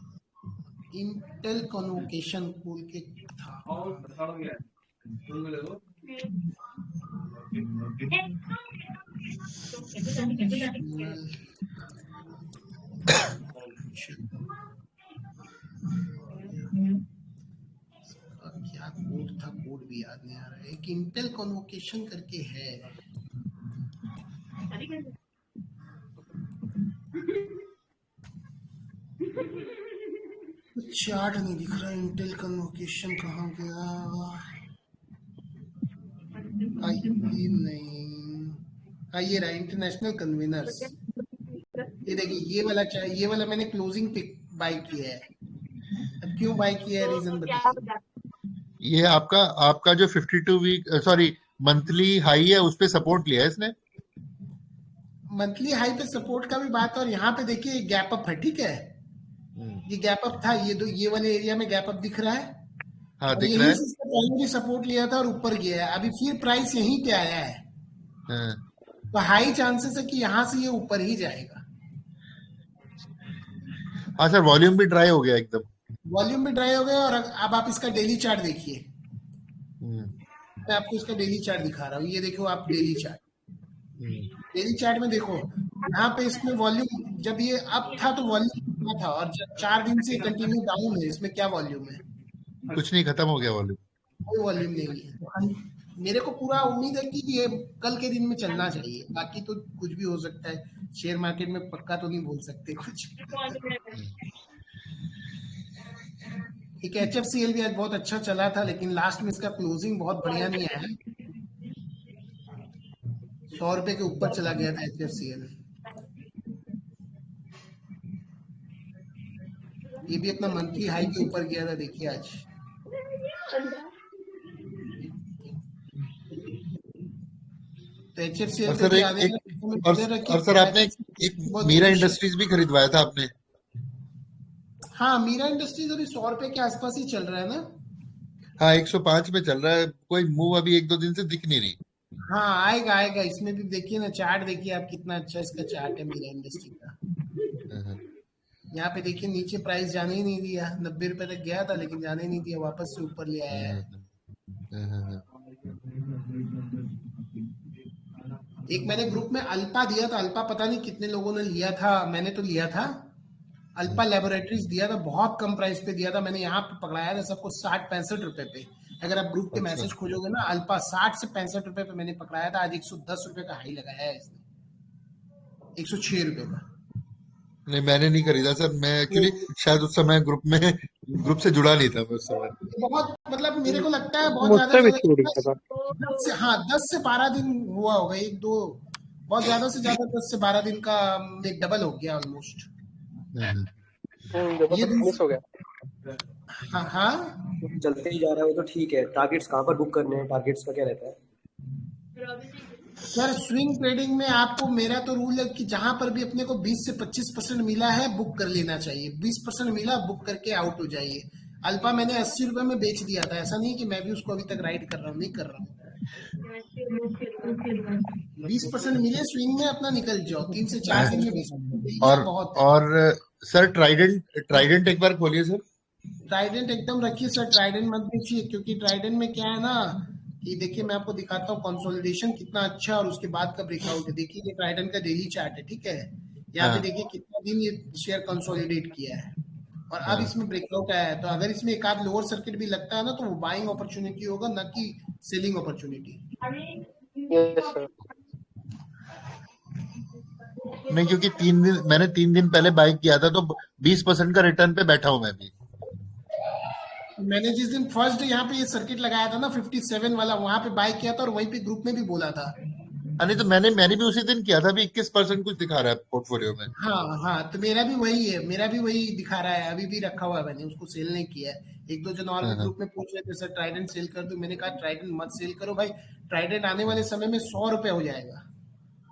इंटेल कन्वोकेशन बोल के था। क्या कोड था, कोड भी याद नहीं आ रहा है। एक इंटेल कन्वोकेशन करके है। चार्ट नहीं दिख रहा। इंटेल कन्वोकेशन कहाँ गया? ये नहीं। ये रहा इंटरनेशनल कन्वेनर्स। ये देखिए, ये वाला मैंने क्लोजिंग पिक बाय किया है। अब क्यों बाय किया है, रीजन बताइए। ये आपका जो 52 वीक सॉरी मंथली हाई है उस पे सपोर्ट लिया है इसने। मंथली हाई पे सपोर्ट का भी बात, और यहाँ पे देखिए गैप अप है, ठीक है। ये गैप अप था, ये वाले एरिया में गैप अप दिख रहा है। हाँ और दिख रहा यहीं है। से इसका पहले भी सपोर्ट लिया था और ऊपर गया है। अभी फिर प्राइस यहीं पे आया है, हाँ, तो हाई चांसेस है कि यहाँ से ये ऊपर ही जाएगा। हाँ सर वॉल्यूम भी ड्राई हो गया एकदम। वॉल्यूम भी ड्राई हो गया। और अब आप इसका डेली चार्ट देखिए। हम्म, मैं आपको इसका डेली चार्ट दिखा रहा हूँ। ये देखो आप डेली चार्ट। हम्म, डेली चार्ट में देखो, यहाँ पे इसमें वॉल्यूम, जब ये अप था तो वॉल्यूम कितना था, और जब 4 दिन से कंटिन्यू डाउन है, इसमें क्या वॉल्यूम है? कुछ नहीं, खत्म हो गया वॉल्यूम। कोई वॉल्यूम नहीं है। तो मेरे को पूरा उम्मीद है कि ये कल के दिन में चलना चाहिए। बाकी तो कुछ भी हो सकता है, शेयर मार्केट में पक्का तो नहीं बोल सकते कुछ। एक HFCL भी आज बहुत अच्छा चला था, लेकिन लास्ट में इसका क्लोजिंग बहुत बढ़िया नहीं आया। 100 रुपए के ऊपर चला गया था HFCL। ये भी अपना मंथली हाई के ऊपर गया था, देखिए आज। तो HFCL और पे सर भी एक आने एक और सर आपने एक बहुत मीरा bullish है। इंडस्ट्रीज भी खरीदवाया था आपने। हाँ, मीरा इंडस्ट्रीज अभी 100 रुपए के आसपास ही चल रहा है ना। हाँ 105 में चल रहा है, कोई मूव अभी 1-2 दिन से दिख नहीं रही। हाँ, आएगा आएगा। इसमें भी देखिए ना, चार्ट देखिए आप, कितना अच्छा इसका चार्ट है मीरा इंडस्ट्री का। हाँ, यहाँ पे देखिए, नीचे प्राइस जाने ही नहीं दिया। 90 रुपए तक गया था, लेकिन जाने ही नहीं दिया, वापस से ऊपर ले आया है। हाँ, एक मैंने ग्रुप में अल्पा दिया था। अल्पा पता नहीं कितने लोगों ने लिया था, मैंने तो लिया था। अल्पा लेबोरेटरीज दिया था, बहुत कम प्राइस पे दिया था मैंने। यहाँ पे पकड़ाया था सबको 60-65 रुपए पे। अगर आप ग्रुप के अच्छा मैसेज खोजोगे ना, अल्पा 60 से 65 रुपए पे मैंने पकड़ाया था। आज 110 रुपए का हाई लगाया है इसने, 106 रुपए का। नहीं मैंने नहीं खरीदा सर, मैं एक्चुअली शायद उस समय ग्रुप से जुड़ा नहीं था मैं उस समय। बहुत, मतलब मेरे को लगता है बहुत ज्यादा मुझसे से भी छूट गया था। ज्यादा 10 से 12 दिन हुआ होगा, एक दो, बहुत ज्यादा से ज्यादा 10 से 12 दिन का एक डबल हो गया ऑलमोस्ट। जब ये तक मिस हो गया। हाँ हाँ। चलते ही जा रहा है वो तो ठीक है। टारगेट्स कहाँ पर बुक करने हैं, टारगेट्स का क्या रहता है? सर स्विंग ट्रेडिंग में आपको, मेरा तो रूल है कि जहां पर भी अपने को 20 से 25% मिला है, बुक कर लेना चाहिए। 20% मिला, बुक करके आउट हो जाइए। अल्पा मैंने 80 रुपए में बेच दिया था। ऐसा नहीं कि मैं भी उसको अभी तक राइड कर रहा हूँ, नहीं कर रहा हूँ। 20% मिले स्विंग में, अपना निकल जाओ। 3 से 4 दिन में बेच और बहुत है। और सर ट्राइडेंट एक बार खोलिए सर। ट्राइडेंट एकदम रखिए सर, ट्राइडेंट मत बेचिए। क्योंकि ट्राइडेंट में क्या है ना, कि देखिए मैं आपको दिखाता हूँ कंसोलिडेशन कितना अच्छा है और उसके बाद का ब्रेकआउट है। देखिए ये ट्राइडेंट का डेली चार्ट है, ठीक है। यहाँ पे हाँ देखिए कितना दिन ये शेयर कंसोलिडेट किया है, और अब हाँ इसमें ब्रेकआउट आया है। तो अगर इसमें एक आध लोअर सर्किट भी लगता है ना, तो वो बाइंग अपॉर्चुनिटी होगा, ना कि सेलिंग अपॉर्चुनिटी। Yes sir. नहीं क्योंकि मैंने 3 दिन पहले बाई किया था तो 20% का रिटर्न पे बैठा हूं मैं भी। मैंने जिस दिन फर्स्ट यहाँ पे ये सर्किट लगाया था ना 57 वाला, वहां पे बाय किया था, और वहीं पे ग्रुप में भी बोला था। नहीं तो मैंने भी उसी दिन किया था। अभी 21% कुछ दिखा रहा है पोर्टफोलियो में। हाँ हाँ, तो मेरा भी वही है, मेरा भी वही दिखा रहा है। अभी भी रखा हुआ है, मैंने उसको सेल नहीं किया है। एक दो जन और भी हाँ ग्रुप में पूछ रहे थे, सर ट्राइडेंट सेल कर दो। मैंने कहा ट्राइडेंट मत सेल करो भाई। ट्राइडेंट आने वाले समय में 100 रुपए हो जाएगा,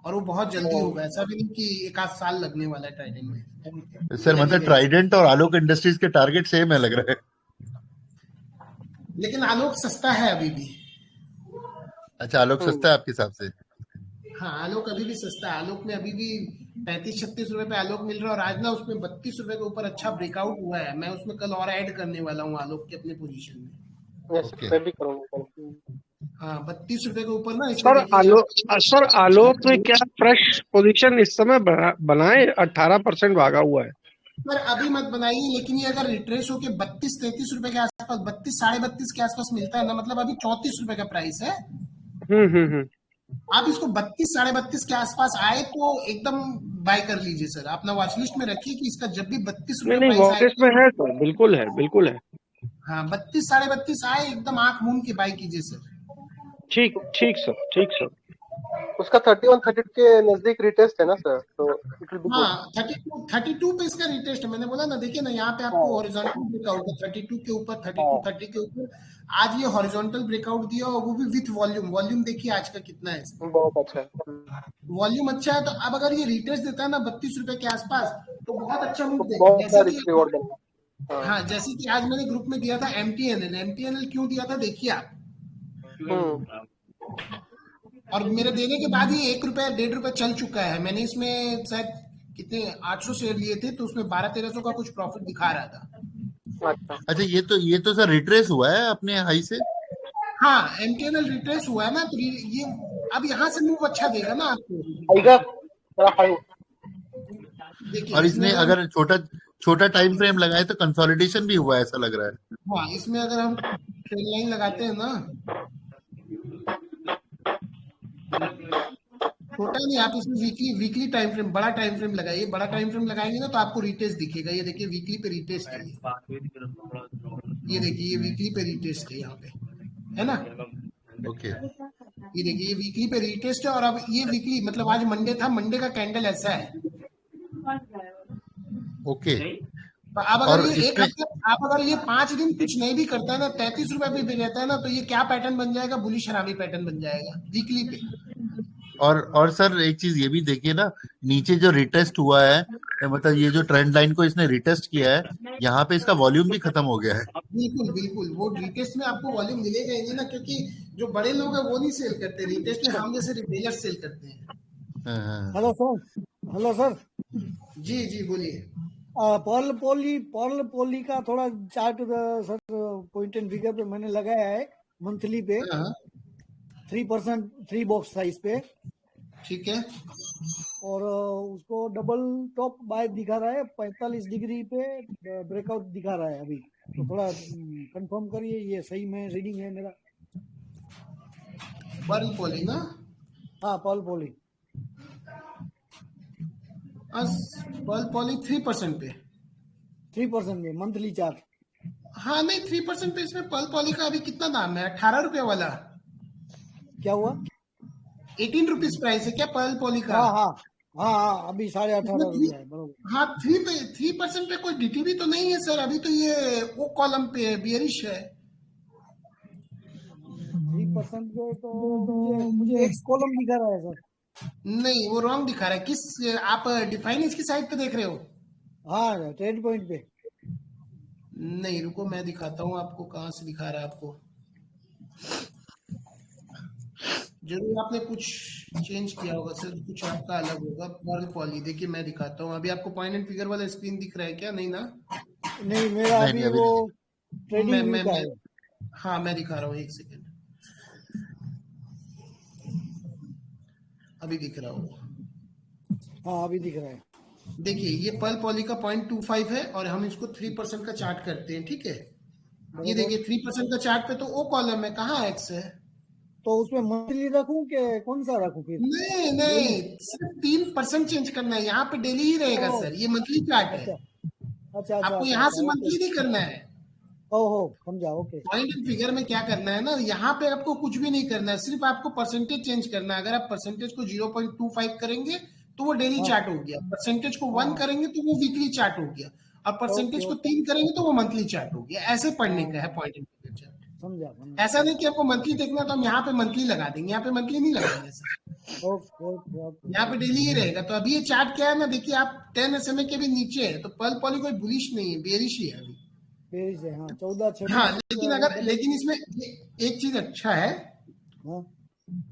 और वो बहुत जल्दी होगा। ऐसा भी नहीं कि एक आध साल लगने वाला है ट्राइडेंट में। सर मतलब ट्राइडेंट और आलोक इंडस्ट्रीज के टारगेट सेम है लग रहा है। लेकिन आलोक सस्ता है अभी भी। अच्छा आलोक सस्ता है आपके हिसाब से। हाँ, आलोक अभी भी सस्ता है। आलोक में अभी भी 35-36 रुपए पे आलोक मिल रहा है, और आज ना उसमें 32 रुपए के ऊपर अच्छा ब्रेकआउट हुआ है। मैं उसमें कल और ऐड करने वाला हूँ आलोक के अपने पोजीशन में। यस ओके मैं भी करूंगा कल। हाँ 32 रुपए के ऊपर ना इसमें सर देखिए यहाँ सर आलोक में क्या फ्रेश पोजीशन इस समय बनाए? 18% भागा हुआ है। पर अभी मत बनाइए, लेकिन ये अगर रिट्रेस होके 32-33 रुपए के आसपास, 32-32.5 के आसपास मिलता है ना, मतलब अभी 34 रुपए का प्राइस है, आप इसको 32-32.5 के आसपास आए तो एकदम बाय कर लीजिए सर। अपना वॉच लिस्ट में रखिए कि इसका जब भी 32 नहीं रुपए नहीं प्राइस वॉकेस में है सर, बिल्कुल है बिल्कुल है। हाँ 32-32.5 आए एकदम आंख मूंद के बाय कीजिए सर। ठीक ठीक सर, ठीक सर। उसका 31-32 के नजदीक रिटेस्ट है ना सर, तो इट विल बी गुड। हाँ 32 पे इसका रिटेस्ट है, मैंने बोला ना, देखिए ना यहाँ पे आपको हॉरिजॉन्टल ब्रेकआउट है 32 के ऊपर, 32-30 के ऊपर आज ये हॉरिजॉन्टल ब्रेकआउट दिया, और वो भी विथ वॉल्यूम देखिए आज का कितना है इसका। बहुत अच्छा है, वॉल्यूम अच्छा है, तो अब अगर ये रिटेस्ट देता है ना 32 रुपए के आसपास, तो बहुत अच्छा मूव देगा। बहुत जैसे सारी कि रिवॉर्ड बना। हाँ जैसे कि आज मैंने ग्रुप में दिया था एमटीएनएल क्यों दिया था देखिए आप, और मेरे देने के बाद ही 1 रुपए 1.5 रुपए चल चुका है। मैंने इसमें शायद कितने 800 शेयर लिए थे, तो उसमें 1200-1300 का कुछ प्रॉफिट दिखा रहा था। अच्छा ये तो सर रिट्रेस हुआ है अपने हाई से। हाँ एमटीएनएल रिट्रेस हुआ है ना, तो ये अब यहाँ से मूव अच्छा देगा ना आपको। आएगा थोड़ा हाई। देखिए और इसमें अगर छोटा टाइम फ्रेम लगाए तो कंसोलिडेशन भी हुआ है ऐसा लग रहा है। हाँ इसमें अगर हम ट्रेंड लाइन लगाते हैं ना, छोटा नहीं, आप इसमें वीकली टाइम फ्रेम, बड़ा टाइम फ्रेम लगाइए। बड़ा टाइम फ्रेम लगाएंगे ना तो आपको रिटेस्ट दिखेगा। ये देखिए वीकली पे रिटेस्ट है, ये देखिए ये वीकली पे रिटेस्ट है यहाँ पे, है ना। ओके ये देखिए ये वीकली पे रिटेस्ट है, और अब ये वीकली मतलब आज मंडे था, मंडे का कैंडल ऐसा है। ओके अब और अगर ये एक इसमें हफ्ते, आप अगर ये 5 दिन कुछ नहीं भी करता है ना, 33 रुपए भी रहता है ना, तो ये क्या पैटर्न बन जाएगा, बुलिश हरामी पैटर्न बन जाएगा वीकली पे। और सर एक चीज ये भी देखिए ना, नीचे जो रिटेस्ट हुआ है, मतलब ये जो ट्रेंड लाइन को इसने रिटेस्ट किया है, यहाँ पे इसका वॉल्यूम भी खत्म हो गया है। बिल्कुल वो रिटेस्ट में आपको वॉल्यूम मिलेगा ही नहीं ना, क्योंकि जो बड़े लोग हैं वो नहीं सेल करते रिटेस्ट में, हम जैसे रिटेलर सेल करते हैं। हेलो सर जी बोलिए। पर्ल पोली का थोड़ा chart sir point and figure पे मैंने लगाया है मंथली पे। 3% 3 बॉक्स साइज पे, ठीक है। और उसको डबल टॉप बाय दिखा रहा है 45 डिग्री पे ब्रेकआउट दिखा रहा है अभी, तो थोड़ा कंफर्म करिए ये सही में रीडिंग है मेरा। पर्ल पोली ना, हाँ पर्ल पोली, पर्ल पोली 3% पे, 3% में मंथली चार्ट। हाँ नहीं 3% पे इसमें पर्ल पोली का अभी कितना दाम है, 18 रुपए वाला। क्या हुआ? 18 रुपीज प्राइस है क्या पर्ल पोली का? हाँ अभी 18.5 रुपया है बरोबर। हाँ 3% पे कोई डीटीवी तो नहीं है सर, अभी तो ये वो कॉलम पे है, बियरिश है। 3% पे तो मुझे एक्स कॉलम दिखा रहा है सर। नहीं वो रॉन्ग दिखा रहा है। किस आप डिफाइन इसकी साइड पे देख रहे हो? हाँ ट्रेड पॉइंट पे। नहीं रुको मैं दिखाता हूँ आपको, कहाँ से दिखा रहा है आपको। जरूर आपने कुछ चेंज किया होगा सर, कुछ आपका अलग होगा। पर्ल पॉली देखिए मैं दिखाता हूँ। अभी आपको पॉइंट एंड फिगर वाला स्क्रीन दिख रहा है क्या? नहीं ना, नहीं मेरा नहीं, अभी अभी वो नहीं। ट्रेडिंग व्यू का है। हाँ मैं दिखा रहा हूँ, एक सेकेंड, अभी दिख रहा होगा। हाँ अभी दिख रहा है। देखिए ये पर्ल पॉली का 0.25 है, और हम इसको 3% का चार्ट करते हैं, ठीक है। ये देखिए 3% का चार्ट पे तो ओ कॉलम है, कहाँ एक्स है? तो उसमें मंथली रखूं कि कौन सा रखूं फिर? नहीं सिर्फ 3% चेंज करना है, यहाँ पे डेली ही रहेगा सर, ये मंथली चार्ट है। अच्छा आपको यहाँ से मंथली नहीं करना है। ओहो समझा, ओके। पॉइंट एंड फिगर में क्या करना है ना, यहाँ पे आपको कुछ भी नहीं करना है, सिर्फ आपको परसेंटेज चेंज करना है। अगर आप परसेंटेज को 0.25 करेंगे तो वो डेली चार्ट हो गया, परसेंटेज को 1 करेंगे तो वो वीकली चार्ट हो गया, और परसेंटेज को 3 करेंगे तो वो मंथली चार्ट हो गया। ऐसे पढ़ने का है पॉइंट एंड फिगर चार्ट। समझा। ऐसा नहीं कि आपको मंथली देखना है तो हम यहाँ पे मंथली लगा देंगे, यहाँ पे मंथली नहीं लगाएंगे सर, ओके। यहाँ पे डेली ही रहेगा। तो अभी ये चार्ट क्या है ना, देखिए आप 10 SMA के भी नीचे है, तो पर्ल पॉली कोई बुलिश नहीं है, बेरिश ही है अभी। पेरिस है हाँ 14 हाँ लेकिन इसमें एक चीज अच्छा है,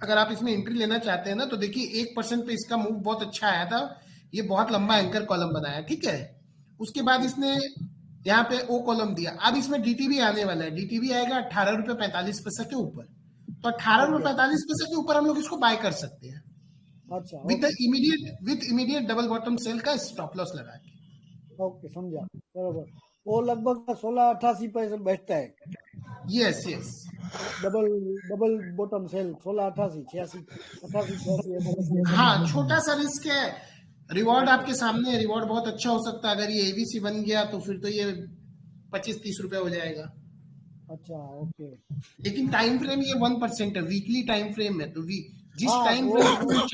अगर आप इसमें एंट्री लेना चाहते हैं ना, तो देखिए 1% पे इसका मूव बहुत अच्छा आया था। ये बहुत लंबा एंकर कॉलम बनाया, ठीक है। उसके बाद इसने यहाँ पे ओ कॉलम दिया। अब इसमें डीटीबी आने वाला है, डीटीबी आएगा 18 रुपए 45 पैसे के ऊपर। तो 18 रुपए 45 पैसे के ऊपर हम लोग इसको बाय कर सकते हैं अच्छा, with okay immediate double bottom sell का स्टॉप लॉस लगा के। ओके, समझा, बराबर। वो लगभग 16-88 पैसे बैठता है, yes yes. Double double bottom sell 16-88 86 88 86 ऐसा। हाँ, छोटा सा रिस्क है, रिवॉर्ड आपके सामने है, रिवॉर्ड बहुत अच्छा हो सकता है। अगर ये एबीसी बन गया तो फिर तो ये 25-30 रुपए हो जाएगा। अच्छा, ओके। लेकिन टाइम फ्रेम ये 1% है, वीकली टाइम फ्रेम है। तो जिस हाँ, टाइम वो फ्रेम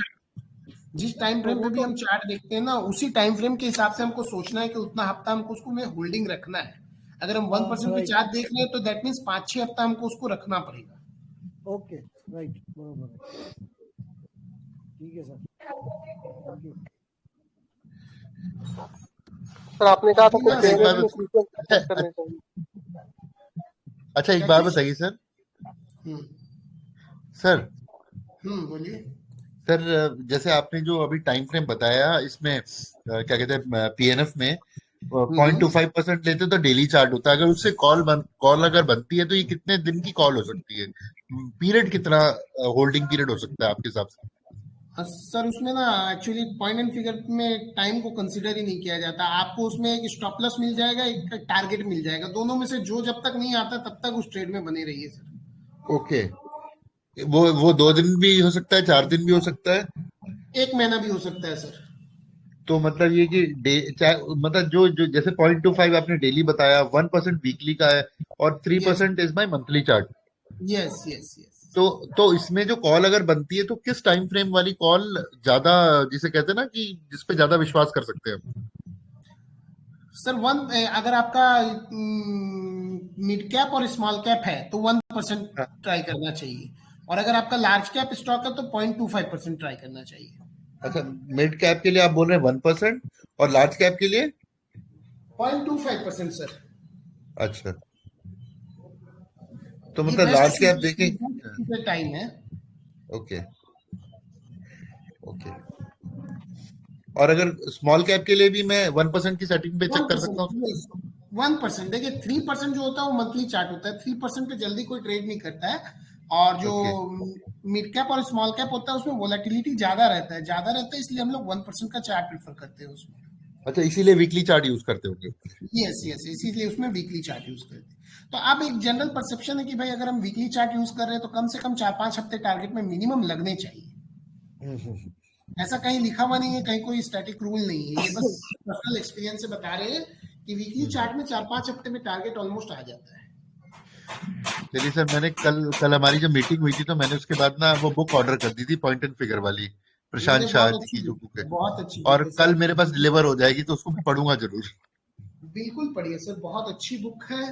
जिस टाइम फ्रेम पे वो भी तो हम चार्ट देखते हैं ना, उसी टाइम फ्रेम के हिसाब से हमको सोचना है कि उतना हफ्ता हमको उसको में होल्डिंग रखना है। अगर हम 1% पे राइट, चार्ट देख रहे हैं तो दैट मीन्स 5-6 हफ्ता हमको उसको रखना पड़ेगा। ओके, राइट, बराबर है। ठीक है सर, थैंक यू। सर आपने कहा था अभी कुछ ना एक देने बात में सीक्वेंस अच्छा, करने चाहिए। अच्छा एक क्या बात चीज? बताइए सर। हम्म सर बोलिए। सर जैसे आपने जो अभी टाइम फ्रेम बताया, इसमें क्या कहते हैं पीएनएफ में 0.25% लेते तो डेली चार्ट होता है। अगर उससे कॉल अगर बनती है तो ये कितने दिन की कॉल हो सकती है? पीरियड कितना होल्डिंग पीरियड हो सकता है आपके हिसाब से? सर उसमें ना एक्चुअली पॉइंट एंड फिगर में टाइम को कंसीडर ही नहीं किया जाता। आपको उसमें एक स्टॉप लॉस मिल जाएगा, एक टारगेट मिल जाएगा, दोनों में से जो जब तक नहीं आता तब तक उस ट्रेड में बने रहिए सर। ओके, वो 2 दिन भी हो सकता है, 4 दिन भी हो सकता है। 1 महीना भी हो सकता है सर। तो मतलब ये कि मतलब जो जो जैसे 0.25 आपने डेली बताया, 1% वीकली का है, और yes 3% is my monthly chart. Yes yes yes. तो इसमें जो कॉल अगर बनती है तो किस टाइम फ्रेम वाली कॉल ज्यादा, जिसे कहते हैं ना कि जिस पे ज्यादा विश्वास कर सकते हैं हम? सर अगर आपका मिड कैप और स्मॉल कैप है तो 1% हाँ, ट्राई करना चाहिए, और अगर आपका लार्ज कैप स्टॉक है तो 0.25% ट्राई करना चाहिए। अच्छा, मिड कैप के लिए आप बोल रहे हैं 1%, और लार्ज कैप के लिए? 0.25% सर। अच्छा, तो ये मतलब लार्ज कैप देखें। बेस्ट टाइम है। Okay okay. और अगर स्मॉल कैप के लिए भी मैं 1% की सेटिंग पे चेक कर सकता हूँ? 1%, देखिए 3% जो होता है वो मंथली चार्ट होता है, 3% पे जल्दी कोई ट्रेड नहीं करता है। और जो ओके मिड कैप और स्मॉल कैप होता है उसमें वोलेटिलिटी ज्यादा रहता है, इसलिए हम लोग 1% का चार्ट प्रेफर करते हैं उसमें। अच्छा, इसीलिए वीकली चार्ट यूज करते होंगे। यस यस, इसीलिए उसमें वीकली चार्ट यूज करते हैं। तो अब एक जनरल परसेप्शन है कि भाई अगर हम वीकली चार्ट यूज कर रहे हैं तो कम से कम 4-5 हफ्ते टारगेट में मिनिमम लगने चाहिए। हम्म। ऐसा कहीं लिखा हुआ नहीं है, कहीं कोई स्टैटिक रूल नहीं है, ये बस पर्सनल एक्सपीरियंस से बता रहे हैं कि वीकली चार्ट में 4-5 हफ्ते में टारगेट ऑलमोस्ट आ जाता है। चलिए सर, मैंने कल कल हमारी जब मीटिंग हुई थी तो मैंने उसके बाद ना वो बुक ऑर्डर कर दी थी, पॉइंट एंड फिगर वाली, नहीं प्रशांत नहीं, शाह बहुत जी अच्छी की जो बुक बुक है, है। बहुत अच्छी और बुक है कल सर। मेरे पास डिलीवर हो जाएगी तो उसको मैं पढ़ूंगा जरूर। बिल्कुल पढ़िए सर, बहुत अच्छी बुक है,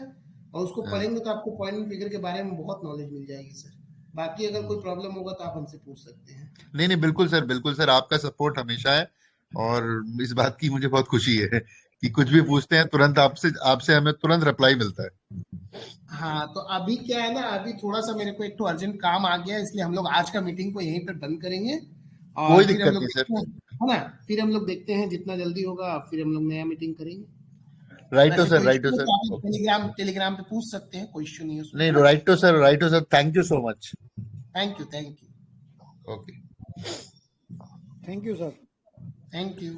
और उसको हाँ, पढ़ेंगे तो आपको पॉइंट एंड फिगर के बारे में बहुत नॉलेज मिल जाएगी सर। बाकी अगर कोई हम्म। प्रॉब्लम होगा तो आप हमसे पूछ सकते हैं। नहीं नहीं, बिल्कुल सर, आपका सपोर्ट हमेशा है। और इस बात की मुझे बहुत खुशी है कि कुछ भी पूछते हैं तुरंत आपसे आपसे हमें तुरंत रिप्लाई मिलता है। हाँ, तो अभी क्या है ना, अभी थोड़ा सा मेरे को एक तो अर्जेंट काम आ गया है, इसलिए हम लोग आज का मीटिंग को यहीं पर बंद करेंगे। कोई और फिर हम दिक्कत लोग नहीं सर। देखते हैं, है ना, फिर हम लोग देखते हैं जितना जल्दी होगा फिर हम लोग नया मीटिंग करेंगे। राइट हो वैसे सर, कोई राइट हो इश्यू है सर। तो आप ओके। टेलीग्राम पे पूछ सकते हैं, कोई इश्यू नहीं है उसमें, नहीं, है ना। राइट हो sir, thank you so much. Thank you thank you okay. Thank you sir. Thank you.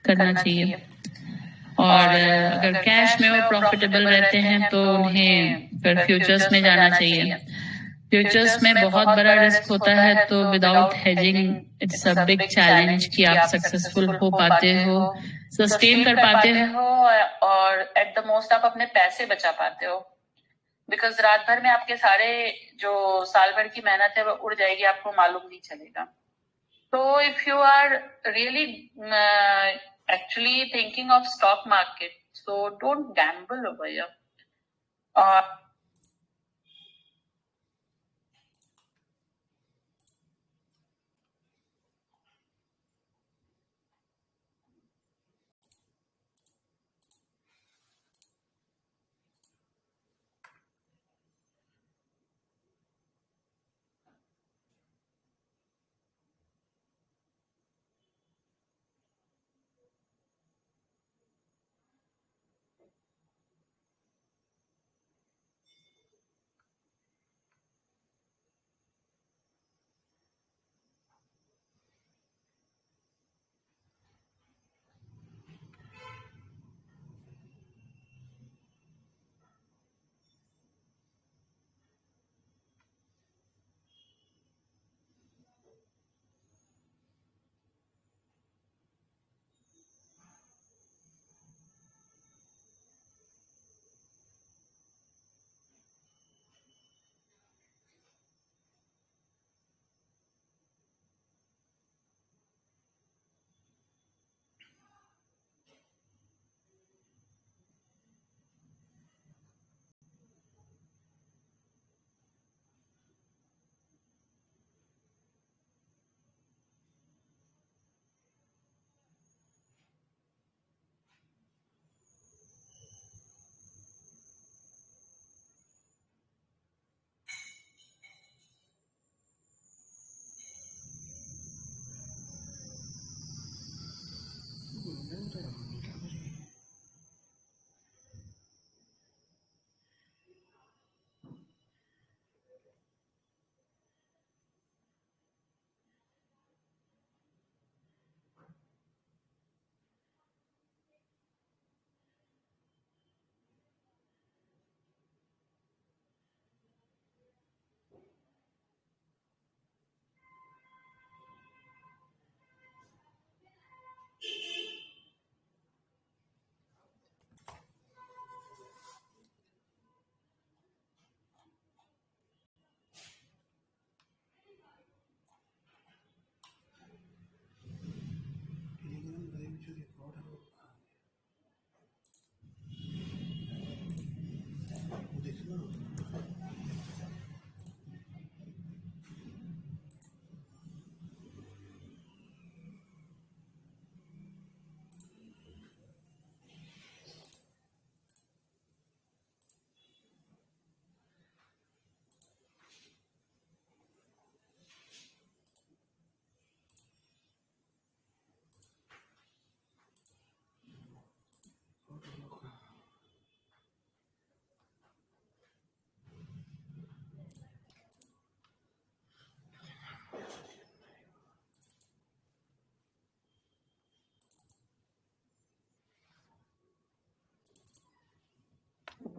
करना चाहिए। और अगर कैश में वो प्रॉफिटेबल रहते हैं तो उन्हें फिर फ्यूचर्स में जाना चाहिए। फ्यूचर्स में बहुत बड़ा रिस्क होता है, तो without hedging it's a big challenge कि आप सक्सेसफुल हो पाते हो, सस्टेन कर पाते हो और एट द मोस्ट आप अपने पैसे बचा पाते हो। बिकॉज रात भर में आपके सारे जो साल भर की मेहनत है वो उड़ जाएगी, आपको मालूम नहीं चलेगा। So if you are really actually thinking of stock market, so don't gamble over here.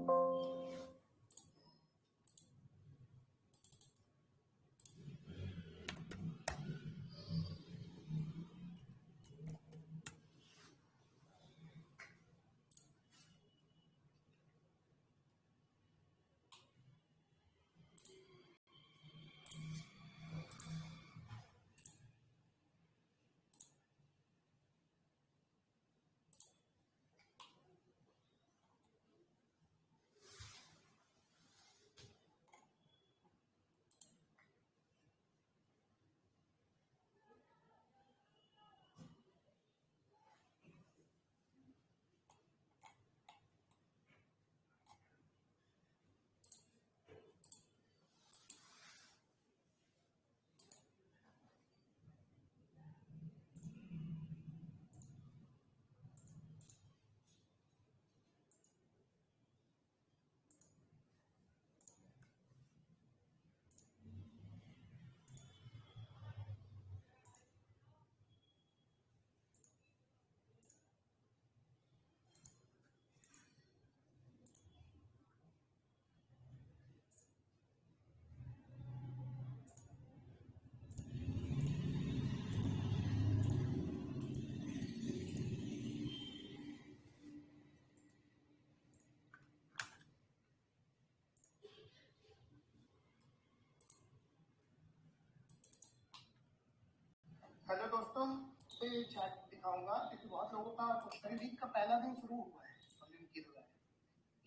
Hello दोस्तों, तो ये चार्ट दिखाऊंगा क्योंकि बहुत लोगों का क्वेश्चन वीक का पहला दिन शुरू हुआ है और की हो रहा है।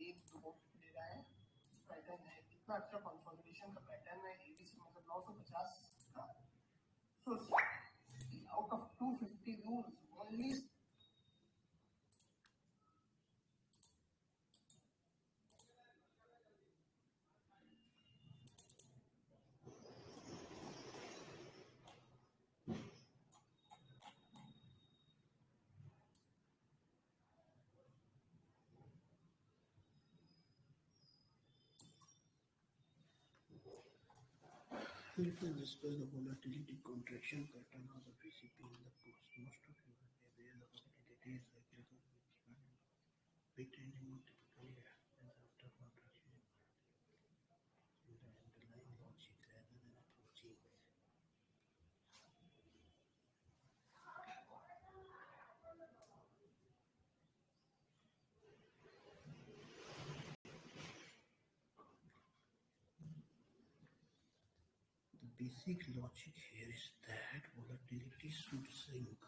एक दो दे रहा है पैटर्न है, इतना अच्छा कंसोलिडेशन का पैटर्न है। एबीसी मतलब 950 का source out of 250 rules only let us discuss the volatility contraction pattern of the VCP in the post. Most of you will be aware the volatility is likely to be retaining more typically happens after contraction in the underlying logic rather than approaching. The basic logic here is that volatility should shrink,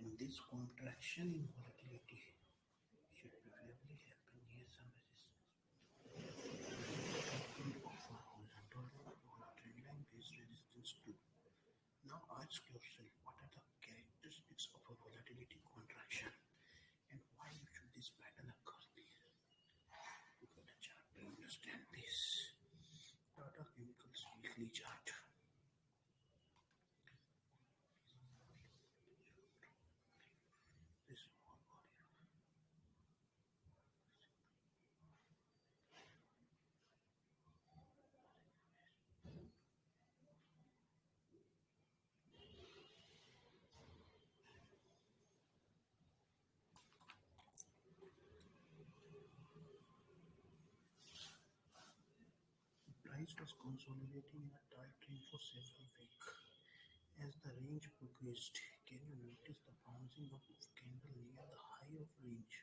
and this contraction in volatility should preferably happen near some resistance. It could offer horizontal or trendline based resistance too. Now ask yourself, what are the characteristics of a volatility contraction and why should this pattern occur there? Look at the chart to understand this. Tata Chemicals weekly chart. This small body. Price was consolidating in a tight range for several weeks. As the range progressed, can you notice the bouncing up of candle near the high of range?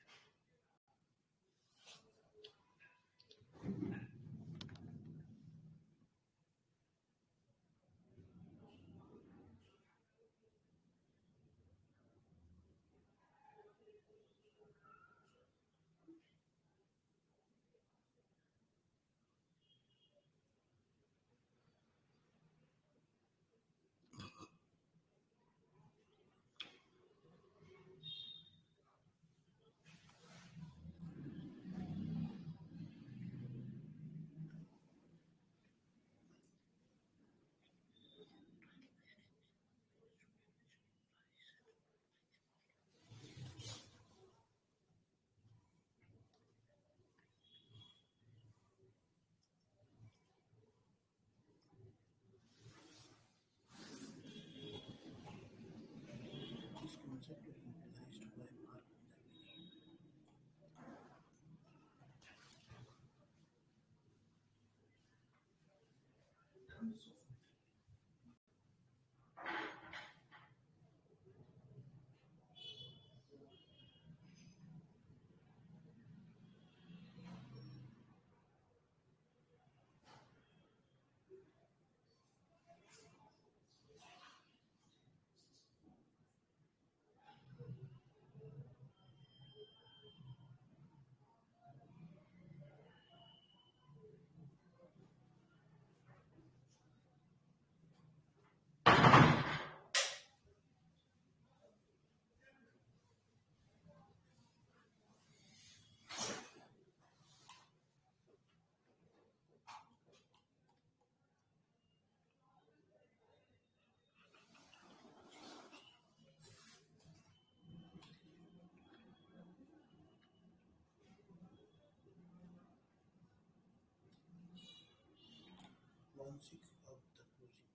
consequence of the closing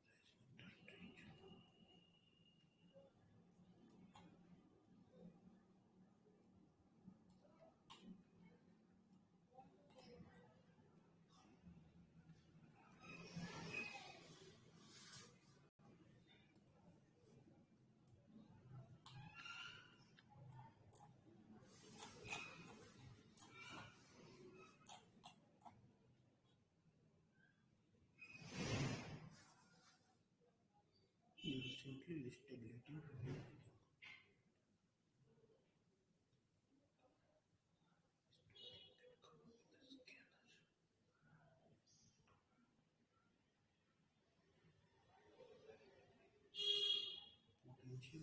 price range. Recently listed later. Potential